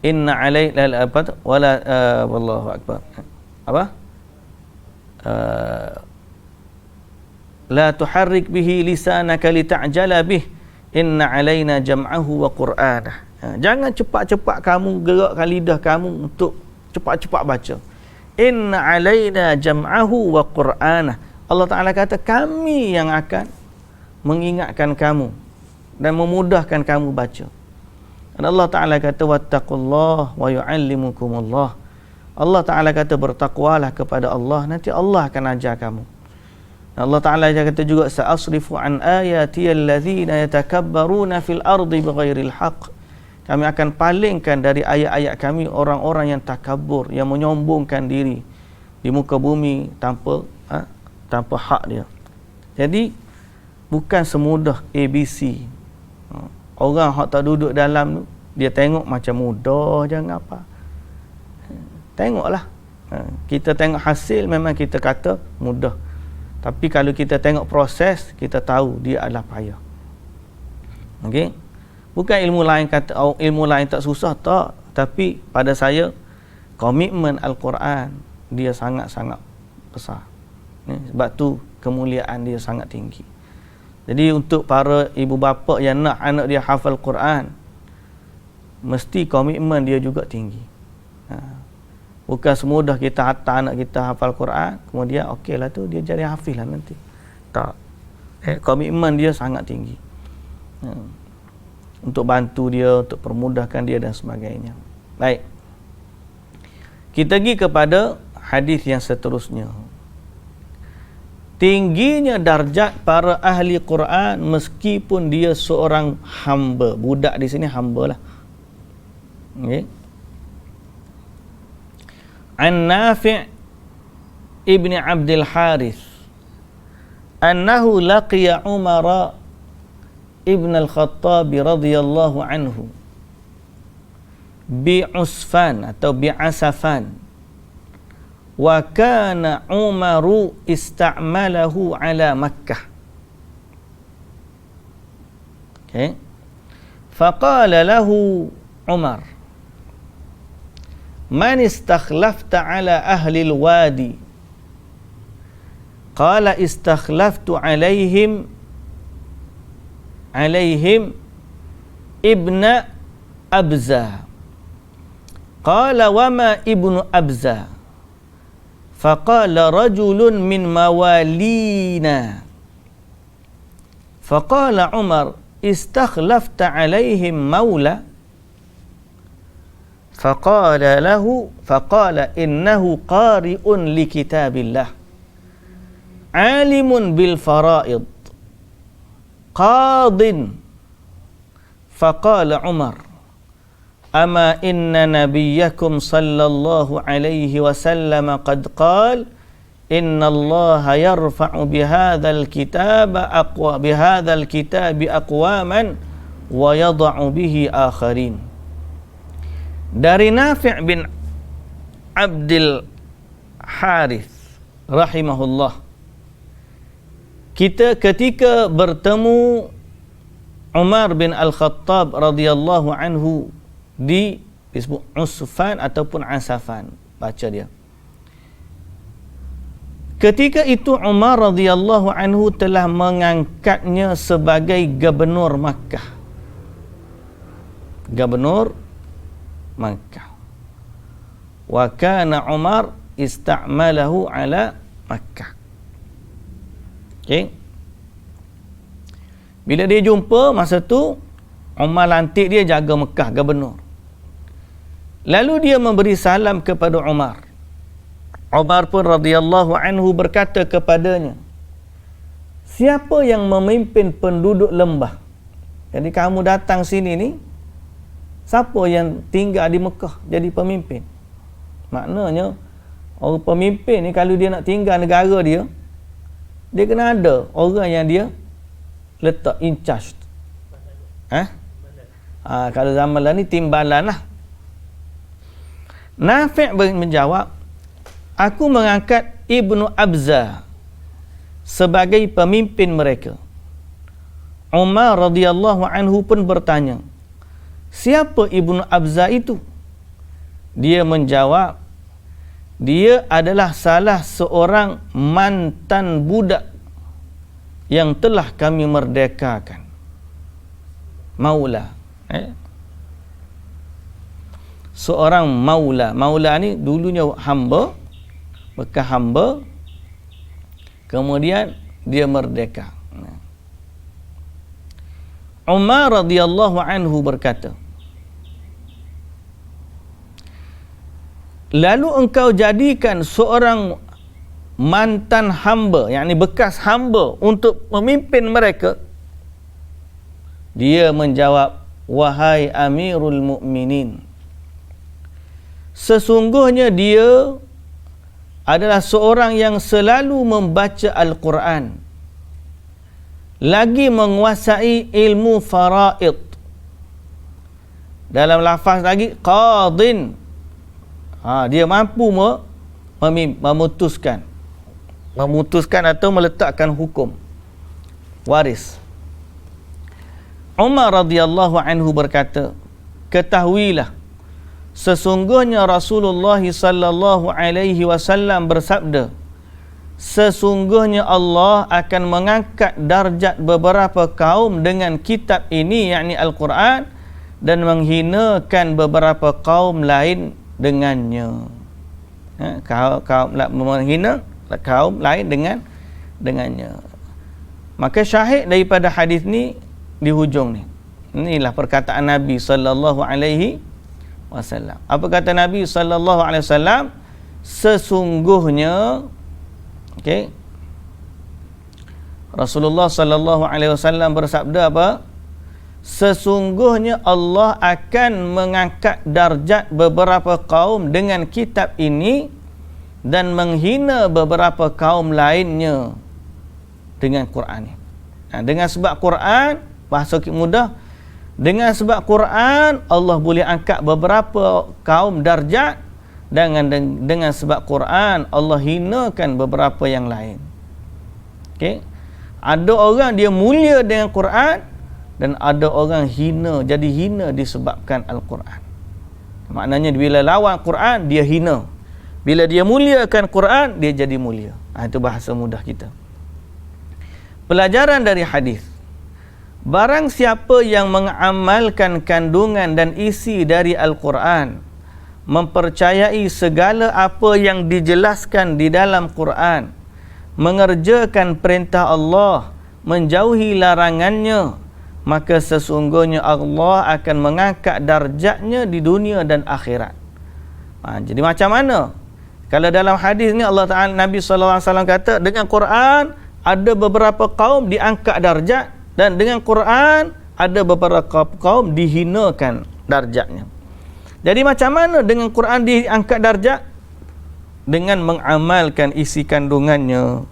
inna alaina wala wallahu akbar, apa, la tuharrik bihi lisanaka lita'jala bih, inna alaina jam'ahu wa qur'anah. Jangan cepat-cepat kamu gerakkan lidah kamu untuk cepat-cepat baca. Inna alaina jam'ahu wa qur'anah. Allah Ta'ala kata kami yang akan mengingatkan kamu dan memudahkan kamu baca. Dan Allah Ta'ala kata wattaqullah wa yu'allimukumullah. Allah Ta'ala kata bertakwalah kepada Allah, nanti Allah akan ajar kamu. Allah Ta'ala kata juga sa'asrifu an ayati allazina yatakabbaruna fil ardi bighairil haqq. Kami akan palingkan dari ayat-ayat kami orang-orang yang takabur, yang menyombongkan diri di muka bumi tanpa hak dia. Jadi bukan semudah ABC. Orang hak tak duduk dalam tu, dia tengok macam mudah jangan apa. Tengoklah. Kita tengok hasil memang kita kata mudah. Tapi kalau kita tengok proses, kita tahu dia adalah payah. Okey? Bukan ilmu lain kata ilmu lain tak susah, tak. Tapi pada saya komitmen Al-Quran dia sangat-sangat besar. Sebab tu kemuliaan dia sangat tinggi. Jadi untuk para ibu bapa yang nak anak dia hafal Quran, mesti komitmen dia juga tinggi. Bukan semudah kita hantar anak kita hafal Quran, kemudian okeylah tu dia jadi hafiz lah nanti. Tak. Komitmen dia sangat tinggi. Untuk bantu dia, untuk permudahkan dia dan sebagainya. Baik. Kita pergi kepada hadis yang seterusnya. Tingginya darjat para ahli Quran meskipun dia seorang hamba. Budak di sini hamba lah. Okay. An Nafi' ibn Abdul Harith annahu laqiya Umar ibn al-Khattab radhiyallahu anhu bi'usfan atau bi'asafan, wa kana Umaru ista'malahu ala Makkah. Okay. Faqala lahu Umar, man istakhlafta ala ahli al-wadi? Qala istakhlaftu alaihim ibna Abza. Qala wama ibnu Abza? Faqala rajulun min mawalina. Faqala Umar istakhlafta alaihim mawla? Faqala innahu qari'un li kitabillah, alimun bil fara'id, qadin. Faqala Umar, ama inna nabiyyakum sallallahu alaihi wasallam qad qala inna allaha yarfa'u bihadzal kitabi aqwaman wa yada'u bihi akharin. Dari Nafi' bin Abdul Harith rahimahullah, kita ketika bertemu Umar bin Al-Khattab radhiyallahu anhu di disebut Usfan ataupun Asafan, baca dia. Ketika itu Umar radhiyallahu anhu telah mengangkatnya sebagai gubernur Makkah. Gubernur Makkah. Wa kana Umar ista'malahu ala Makkah. Okey. Bila dia jumpa masa tu, Umar lantik dia jaga Mekah, gubernur. Lalu dia memberi salam kepada Umar. Umar pun radhiyallahu anhu berkata kepadanya, siapa yang memimpin penduduk lembah? Jadi kamu datang sini ni, siapa yang tinggal di Mekah jadi pemimpin? Maknanya orang pemimpin ni kalau dia nak tinggal negara dia, dia kena ada orang yang dia letak in charge. Kalau zaman lah ni timbalan lah. Nafi' menjawab, aku mengangkat Ibnu Abza sebagai pemimpin mereka. Umar radhiyallahu anhu pun bertanya, siapa Ibnu Abza itu? Dia menjawab, dia adalah salah seorang mantan budak yang telah kami merdekakan. Maula. Seorang maula. Maula ni dulunya hamba, bekas hamba, kemudian dia merdeka. Umar radhiyallahu anhu berkata, lalu engkau jadikan seorang mantan hamba, yakni bekas hamba, untuk memimpin mereka? Dia menjawab, wahai Amirul Mukminin, sesungguhnya dia adalah seorang yang selalu membaca Al-Quran, lagi menguasai ilmu faraid. Dalam lafaz lagi, qadin. Dia mampu memutuskan atau meletakkan hukum waris. Umar radhiyallahu anhu berkata, ketahuilah, sesungguhnya Rasulullah sallallahu alaihi wasallam bersabda, sesungguhnya Allah akan mengangkat darjat beberapa kaum dengan kitab ini, yakni Al-Quran, dan menghinakan beberapa kaum lain dengannya. Menghina kaum lain dengannya. Maka syahid daripada hadis ni di hujung ni, inilah perkataan Nabi sallallahu alaihi wasallam. Apa kata Nabi sallallahu alaihi wasallam? Sesungguhnya, Rasulullah sallallahu alaihi wasallam bersabda apa? Sesungguhnya Allah akan mengangkat darjat beberapa kaum dengan kitab ini dan menghina beberapa kaum lainnya dengan Quran ini. Dengan sebab Quran, bahasa mudah, dengan sebab Quran Allah boleh angkat beberapa kaum darjat, dengan sebab Quran Allah hinakan beberapa yang lain. Ada orang dia mulia dengan Quran, dan ada orang jadi hina disebabkan Al-Quran. Maknanya bila lawan Quran dia hina, bila dia muliakan Quran dia jadi mulia. Itu bahasa mudah kita. Pelajaran dari hadis, barang siapa yang mengamalkan kandungan dan isi dari Al-Quran, mempercayai segala apa yang dijelaskan di dalam Quran, mengerjakan perintah Allah, menjauhi larangannya, maka sesungguhnya Allah akan mengangkat darjatnya di dunia dan akhirat. Jadi macam mana? Kalau dalam hadis ni Allah Ta'ala, Nabi SAW kata, dengan Quran ada beberapa kaum diangkat darjat, dan dengan Quran ada beberapa kaum dihinakan darjatnya. Jadi macam mana dengan Quran diangkat darjat? Dengan mengamalkan isi kandungannya,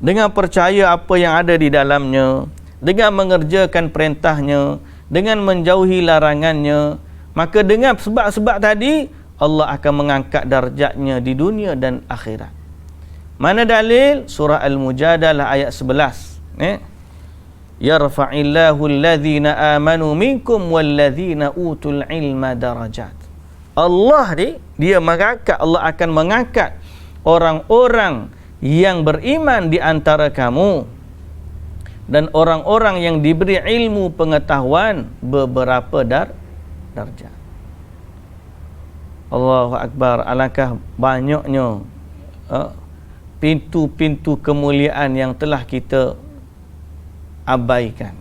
dengan percaya apa yang ada di dalamnya, dengan mengerjakan perintahnya, dengan menjauhi larangannya. Maka dengan sebab-sebab tadi Allah akan mengangkat darjatnya di dunia dan akhirat. Mana dalil? Surah Al-Mujadalah ayat 11. Yarfa'illahu alladhina amanu minkum walladhina utul ilma darajat. Allah dia mengangkat, Allah akan mengangkat orang-orang yang beriman di antara kamu dan orang-orang yang diberi ilmu pengetahuan beberapa darjat. Allahu Akbar. Alangkah banyaknya pintu-pintu kemuliaan yang telah kita abaikan.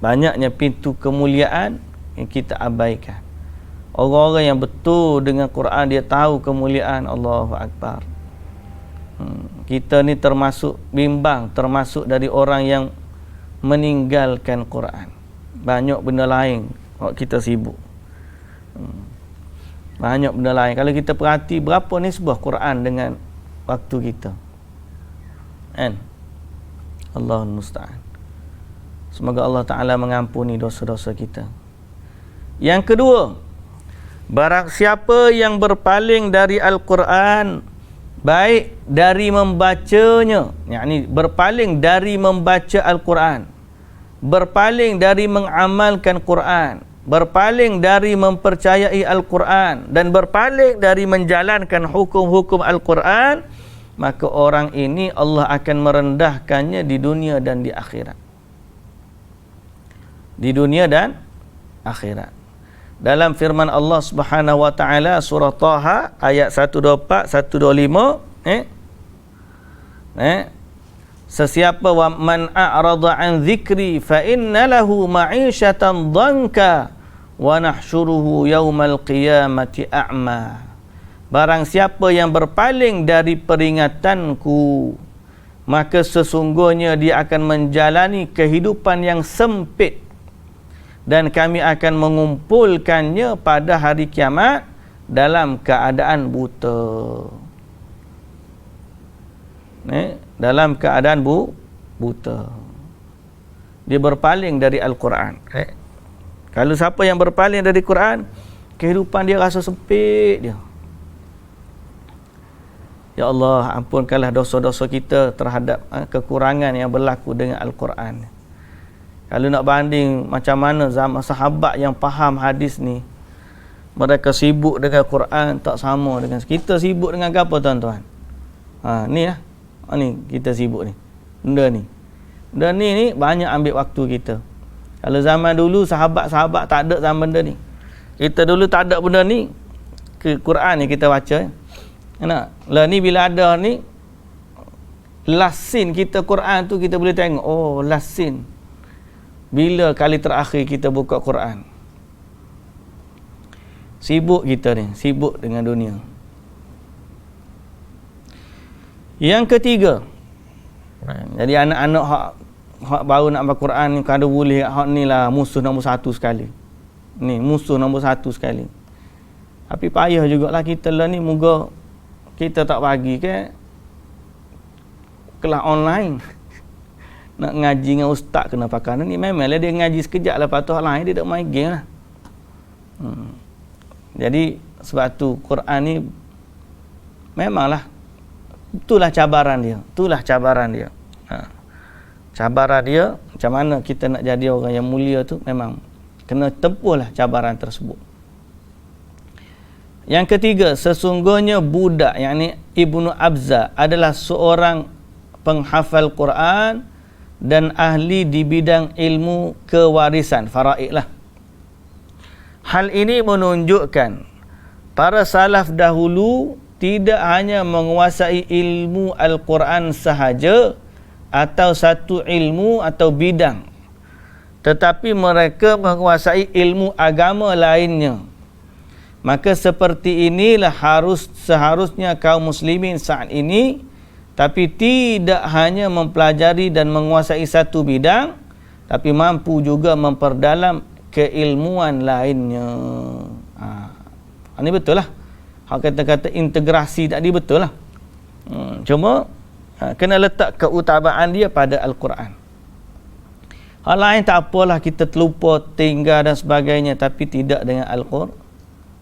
Banyaknya pintu kemuliaan yang kita abaikan. Orang-orang yang betul dengan Quran, dia tahu kemuliaan. Allahu Akbar. Kita ni termasuk bimbang, termasuk dari orang yang meninggalkan Quran. Banyak benda lain kita sibuk. Banyak benda lain. Kalau kita perhati berapa nisbah Quran dengan waktu kita. Kan? Allahul musta'an. Semoga Allah Ta'ala mengampuni dosa-dosa kita. Yang kedua, barang siapa yang berpaling dari Al-Quran, baik dari membacanya, yakni berpaling dari membaca Al-Quran, berpaling dari mengamalkan Quran, berpaling dari mempercayai Al-Quran, dan berpaling dari menjalankan hukum-hukum Al-Quran, maka orang ini Allah akan merendahkannya di dunia dan di akhirat. Di dunia dan akhirat. Dalam firman Allah Subhanahu wa taala surah Taha ayat 124 125, sesiapa wa man a'rada an dzikri fa inna lahu ma'isyatan dhanka wa nahsyuruhu yaumal qiyamati a'ma. Barang siapa yang berpaling dari peringatanku, maka sesungguhnya dia akan menjalani kehidupan yang sempit, dan kami akan mengumpulkannya pada hari kiamat dalam keadaan buta. Dalam keadaan buta. Dia berpaling dari Al-Quran. Kalau siapa yang berpaling dari Quran, kehidupan dia rasa sempit dia. Ya Allah, ampunkanlah dosa-dosa kita terhadap kekurangan yang berlaku dengan Al-Quran. Kalau nak banding macam mana zaman sahabat yang faham hadis ni, mereka sibuk dengan Quran tak sama dengan kita sibuk dengan apa, tuan-tuan? Ni lah. Ni kita sibuk ni. Benda ni banyak ambil waktu kita. Kalau zaman dulu sahabat-sahabat tak ada zaman benda ni. Kita dulu tak ada benda ni. Quran ni kita baca. Lah ni bila ada ni, last scene kita Quran tu kita boleh tengok. Oh, last scene. Bila kali terakhir kita buka Quran? Sibuk kita ni, sibuk dengan dunia. Yang ketiga, jadi anak-anak hak baru nak baca Quran ni, kalau boleh hak ni lah musuh nombor satu sekali. Ni musuh nombor satu sekali. Tapi payah jugalah kita lah ni, moga kita tak bagi ke kelas online. Nak ngaji dengan ustaz kena pakai ni, memanglah dia ngaji sekejap, lepas tu hal lain dia tak main game lah. Jadi sebab tu Quran ni memanglah itulah cabaran dia. Cabaran dia macam mana kita nak jadi orang yang mulia tu, memang kena tempuhlah cabaran tersebut. Yang ketiga, sesungguhnya budak, yakni Ibnu Abza adalah seorang penghafal Quran dan ahli di bidang ilmu kewarisan, faraid lah. Hal ini menunjukkan para salaf dahulu tidak hanya menguasai ilmu Al-Quran sahaja atau satu ilmu atau bidang, tetapi mereka menguasai ilmu agama lainnya. Maka seperti inilah seharusnya kaum muslimin saat ini, tapi tidak hanya mempelajari dan menguasai satu bidang, tapi mampu juga memperdalam keilmuan lainnya. Ini betul lah. Hak kata-kata integrasi tadi betul lah. Cuma kena letak keutamaan dia pada Al-Quran. Hal lain tak apalah, kita terlupa, tinggal dan sebagainya, tapi tidak dengan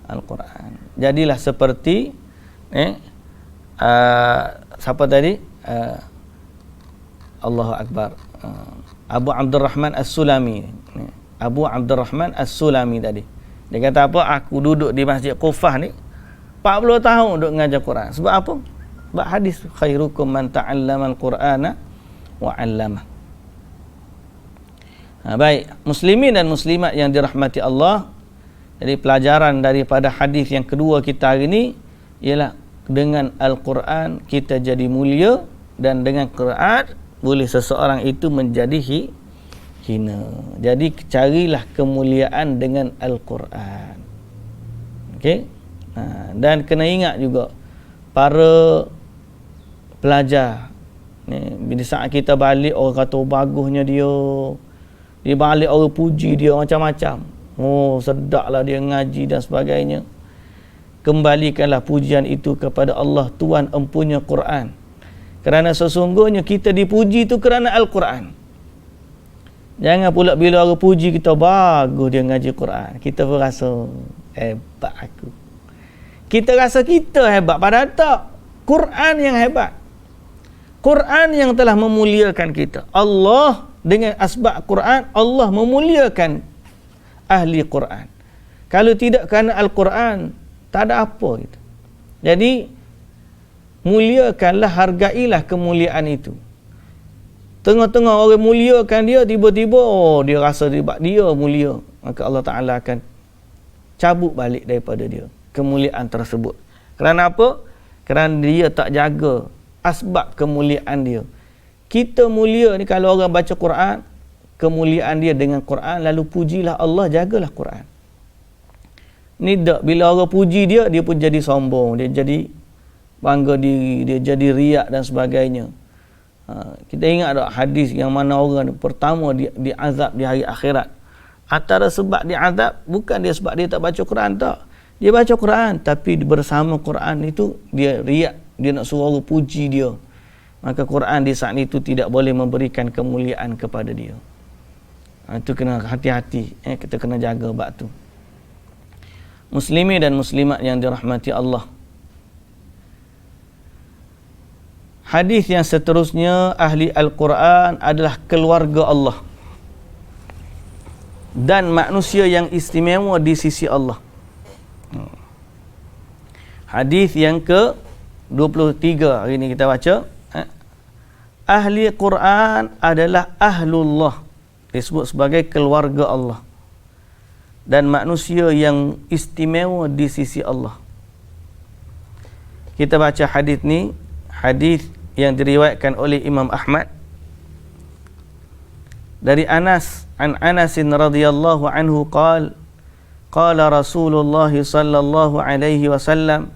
Al-Quran. Jadilah seperti siapa tadi? Allahu Akbar. Abu Abdurrahman As-Sulami. Abu Abdurrahman As-Sulami tadi. Dia kata apa? Aku duduk di Masjid Kufah ni 40 tahun duduk mengajar Quran. Sebab apa? Sebab hadis khairukum man ta'allama al-Qur'ana wa 'allama. Baik, muslimin dan muslimat yang dirahmati Allah. Jadi pelajaran daripada hadis yang kedua kita hari ini ialah dengan Al-Quran kita jadi mulia, dan dengan Quran boleh seseorang itu menjadi hina. Jadi carilah kemuliaan dengan Al-Quran. Okey. Dan kena ingat juga para pelajar ni, bila saat kita balik orang kata bagusnya dia balik orang puji dia macam-macam, sedaplah dia ngaji dan sebagainya. Kembalikanlah pujian itu kepada Allah, Tuhan empunya Quran, kerana sesungguhnya kita dipuji itu kerana Al-Quran. Jangan pula bila orang puji kita bagus dia ngaji Quran, kita pun rasa hebat aku. Kita rasa kita hebat, padahal tak. Quran yang hebat. Quran yang telah memuliakan kita. Allah dengan asbab Quran, Allah memuliakan ahli Quran. Kalau tidak kerana Al-Quran, tak ada apa gitu. Jadi muliakanlah, hargailah kemuliaan itu. Tengah-tengah orang muliakan dia, tiba-tiba dia rasa dia mulia, maka Allah Ta'ala akan cabut balik daripada dia kemuliaan tersebut. Kerana apa? Kerana dia tak jaga asbab kemuliaan dia. Kita mulia ni kalau orang baca Quran, kemuliaan dia dengan Quran, lalu pujilah Allah, jagalah Quran. Ni tak, bila orang puji dia pun jadi sombong, dia jadi bangga diri, dia jadi riak dan sebagainya. Kita ingat tak hadis yang mana orang pertama diazab di hari akhirat. Antara sebab diazab bukan dia sebab dia tak baca Quran, tak. Dia baca Quran, tapi bersama Quran itu dia riak, dia nak suruh orang puji dia. Maka Quran di saat itu tidak boleh memberikan kemuliaan kepada dia. Itu kena hati-hati, kita kena jaga bab tu. Muslimin dan muslimat yang dirahmati Allah. Hadis yang seterusnya, ahli Al-Quran adalah keluarga Allah dan manusia yang istimewa di sisi Allah. Hadis yang ke-23 hari ini kita baca. Ahli Quran adalah ahlullah, disebut sebagai keluarga Allah dan manusia yang istimewa di sisi Allah. Kita baca hadis ni, hadis yang diriwayatkan oleh Imam Ahmad dari Anas, an Anas radhiyallahu anhu qala Rasulullah sallallahu alaihi wasallam,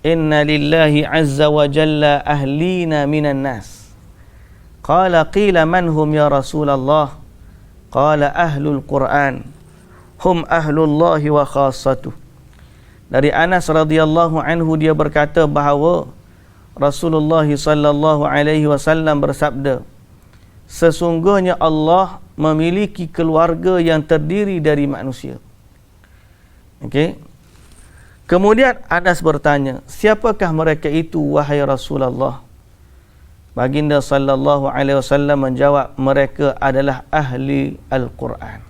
inna lillahi azza wa jalla ahlina minan nas. Qala qila man hum ya Rasulullah? Qala ahlul Quran hum ahlullahi wa khassatuh. Dari Anas radhiyallahu anhu, dia berkata bahawa Rasulullah sallallahu alaihi wasallam bersabda, sesungguhnya Allah memiliki keluarga yang terdiri dari manusia. Okey. Kemudian Anas bertanya, siapakah mereka itu wahai Rasulullah? Baginda sallallahu alaihi wasallam menjawab, mereka adalah ahli Al-Quran.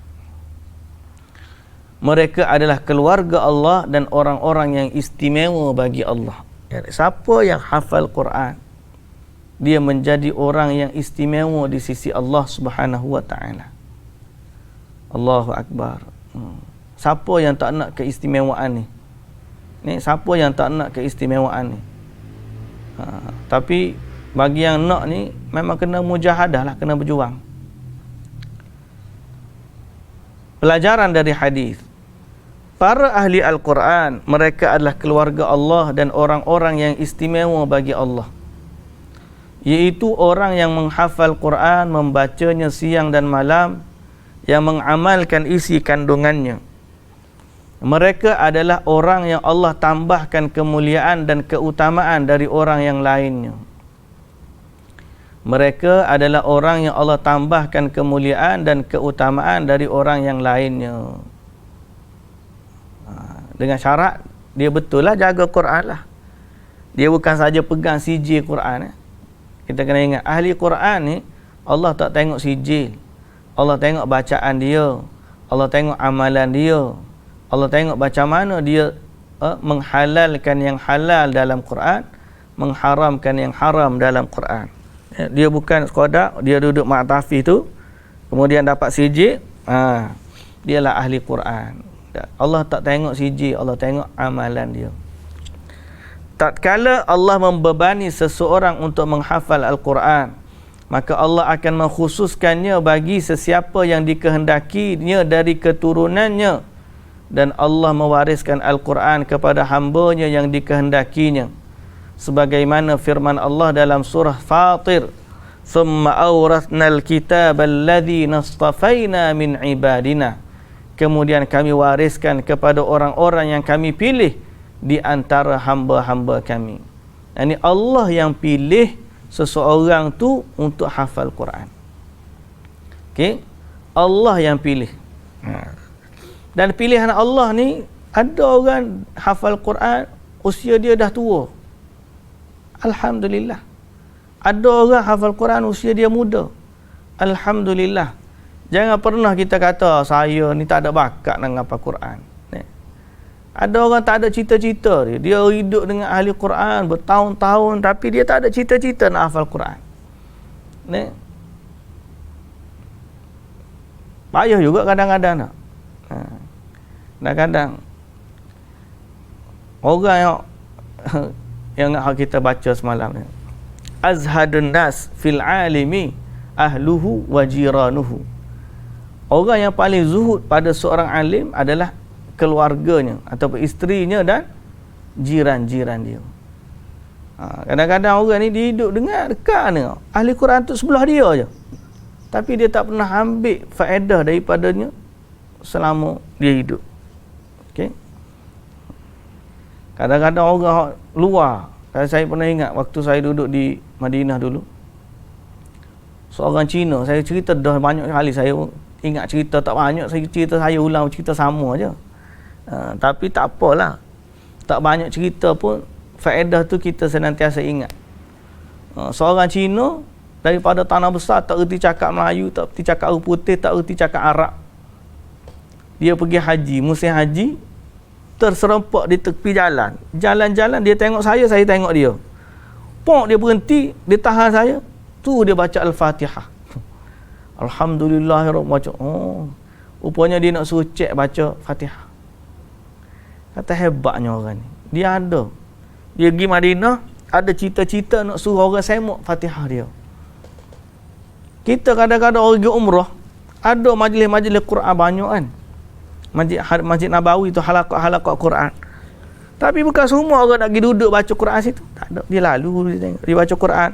Mereka adalah keluarga Allah dan orang-orang yang istimewa bagi Allah. Siapa yang hafal Quran, dia menjadi orang yang istimewa di sisi Allah Subhanahu wa taala. Allahu akbar. Siapa yang tak nak keistimewaan ni? Siapa yang tak nak keistimewaan ni? Tapi bagi yang nak ni memang kena mujahadah lah, kena berjuang. Pelajaran dari hadis, para ahli Al-Quran, mereka adalah keluarga Allah dan orang-orang yang istimewa bagi Allah, iaitu orang yang menghafal Quran, membacanya siang dan malam, yang mengamalkan isi kandungannya. Mereka adalah orang yang Allah tambahkan kemuliaan dan keutamaan dari orang yang lainnya. Mereka adalah orang yang Allah tambahkan kemuliaan dan keutamaan dari orang yang lainnya. Dengan syarat dia betul lah jaga Quran lah. Dia bukan saja pegang sijil Quran. Kita kena ingat, ahli Quran ni Allah tak tengok sijil, Allah tengok bacaan dia, Allah tengok amalan dia, Allah tengok macam mana dia menghalalkan yang halal dalam Quran, mengharamkan yang haram dalam Quran. Dia bukan sekadar dia duduk ma'tafi tu kemudian dapat sijil, dialah ahli Quran. Allah tak tengok sijil, Allah tengok amalan dia. Tatkala Allah membebani seseorang untuk menghafal Al-Quran, maka Allah akan mengkhususkannya bagi sesiapa yang dikehendakinya dari keturunannya dan Allah mewariskan Al-Quran kepada hamba-Nya yang dikehendakinya, sebagaimana firman Allah dalam surah Fatir, thumma awrathnal kitaba alladhi nastafaina min ibadina, kemudian kami wariskan kepada orang-orang yang kami pilih di antara hamba-hamba kami. Ini Allah yang pilih seseorang tu untuk hafal Quran. Okey, Allah yang pilih. Dan pilihan Allah ni, ada orang hafal Quran usia dia dah tua, alhamdulillah. Ada orang hafal Quran usia dia muda, alhamdulillah. Jangan pernah kita kata saya ni tak ada bakat nak hafal Quran. Ada orang tak ada cita-cita dia. Dia hidup dengan ahli Quran bertahun-tahun tapi dia tak ada cita-cita nak hafal Quran. Ni payah juga kadang-kadang nak. Kadang-kadang orang yang kita baca semalam ni, azhadun nas fil alimi ahluhu wa jiranuhu. Orang yang paling zuhud pada seorang alim adalah keluarganya ataupun isterinya dan jiran-jiran dia. Kadang-kadang orang ni dia hidup dengan dekat ni, ahli Quran tu sebelah dia je, tapi dia tak pernah ambil faedah daripadanya selama dia hidup. Okey. Kadang-kadang orang luar, saya pernah ingat waktu saya duduk di Madinah dulu, seorang Cina, saya cerita dah banyak kali, saya ingat cerita tak banyak, saya ulang cerita sama je. Tapi tak apalah, tak banyak cerita pun faedah tu kita senantiasa ingat. Seorang Cina daripada tanah besar, tak erti cakap Melayu, tak erti cakap Arab putih, tak erti cakap Arab. Dia pergi haji, musim haji, terserempak di tepi jalan. Jalan-jalan dia tengok saya tengok dia. Pok dia berhenti, dia tahan saya. Tu dia baca Al-Fatihah. Alhamdulillahirrahmanirrahim. Baca. Rupanya dia nak suruh cek baca Fatihah. Kata hebatnya orang ni. Dia ada. Dia pergi Madinah, ada cita-cita nak suruh orang semak Fatihah dia. Kita kadang-kadang orang pergi umrah, ada majlis-majlis Quran banyak kan. Masjid Nabawi tu halaqah Quran. Tapi bukan semua orang nak pergi duduk baca Quran situ. Tak ada. Dia lalu dia tengok, dia baca Quran.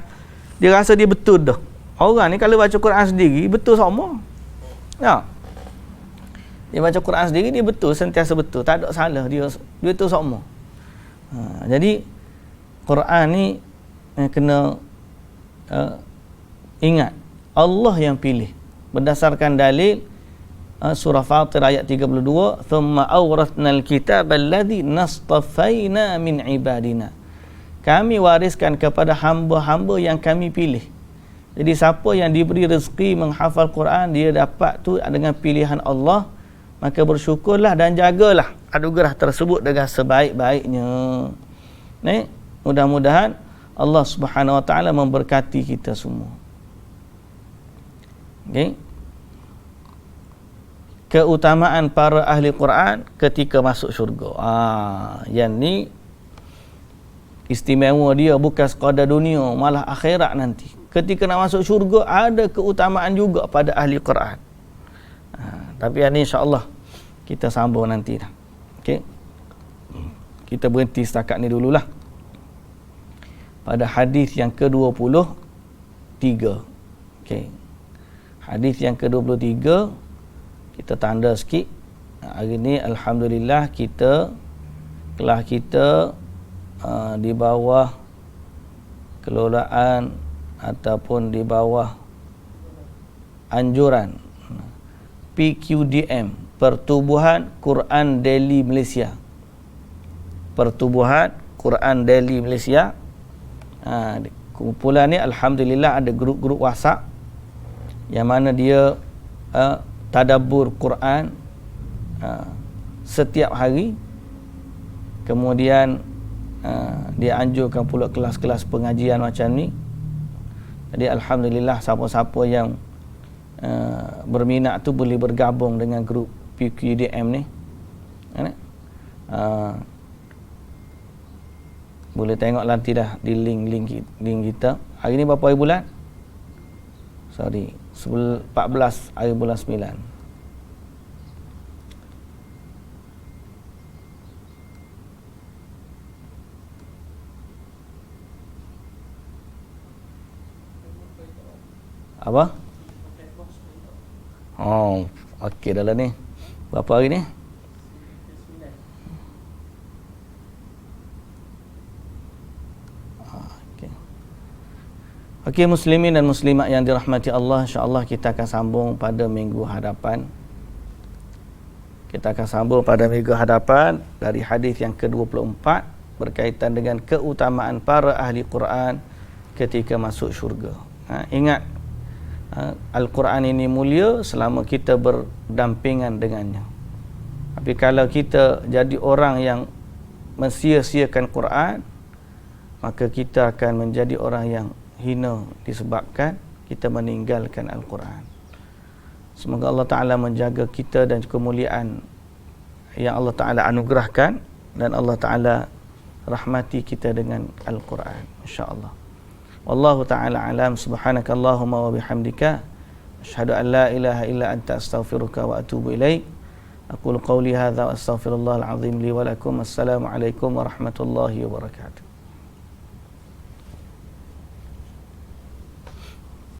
Dia rasa dia betul dah. Orang ni kalau baca Quran sendiri betul sama. Ya. Dia baca Quran sendiri dia betul, sentiasa betul, tak ada salah, dia tu sama. Jadi Quran ni kena ingat Allah yang pilih berdasarkan dalil surah Fatir ayat 32, thumma awrathnal kitaba alladhi nastafaina min ibadina, kami wariskan kepada hamba-hamba yang kami pilih. Jadi siapa yang diberi rezeki menghafal Quran, dia dapat tu dengan pilihan Allah, maka bersyukurlah dan jagalah anugerah tersebut dengan sebaik-baiknya. Ni mudah-mudahan Allah Subhanahu Wa Taala memberkati kita semua. Okey. Keutamaan para ahli Quran ketika masuk syurga. Yang ni istimewa dia bukan sekadar dunia, malah akhirat nanti. Ketika nak masuk syurga ada keutamaan juga pada ahli Quran. Tapi ini insya-Allah kita sambung nanti dah. Okey. Kita berhenti setakat ni dululah. Pada hadis yang ke-23. Okey. Hadis yang ke-23 kita tanda sikit. Hari ni alhamdulillah kelas kita di bawah kelolaan ataupun di bawah anjuran PQDM, Pertubuhan Quran Daily Malaysia. Pertubuhan Quran Daily Malaysia. Kumpulan ni alhamdulillah ada grup-grup WhatsApp yang mana dia tadabbur Quran setiap hari. Kemudian dia anjurkan pula kelas-kelas pengajian macam ni. Jadi alhamdulillah siapa-siapa yang berminat tu boleh bergabung dengan grup PQDM ni. Boleh tengok nanti dah di link kita. Hari ni berapa hari bulan? 14 hari bulan 9. Apa? Oh, okey dah lah ni. Berapa hari ni? Okey, muslimin dan muslimat yang dirahmati Allah, insya-Allah kita akan sambung pada minggu hadapan. Kita akan sambung pada minggu hadapan dari hadis yang ke-24 berkaitan dengan keutamaan para ahli Quran ketika masuk syurga. Ingat, Al-Quran ini mulia selama kita berdampingan dengannya. Tapi kalau kita jadi orang yang mensia-siakan Quran, maka kita akan menjadi orang yang hina disebabkan kita meninggalkan Al-Quran. Semoga Allah Ta'ala menjaga kita dan kemuliaan yang Allah Ta'ala anugerahkan, dan Allah Ta'ala rahmati kita dengan Al-Quran, insya-Allah. Wallahu ta'ala alam. Subhanakallahumma wa bihamdika asyhadu an la ilaha illa anta astaghfiruka wa atubu ilaik. Aqulu qawli hadza wa astaghfirullahal azim li wa lakum. Assalamu alaikum warahmatullahi wabarakatuh.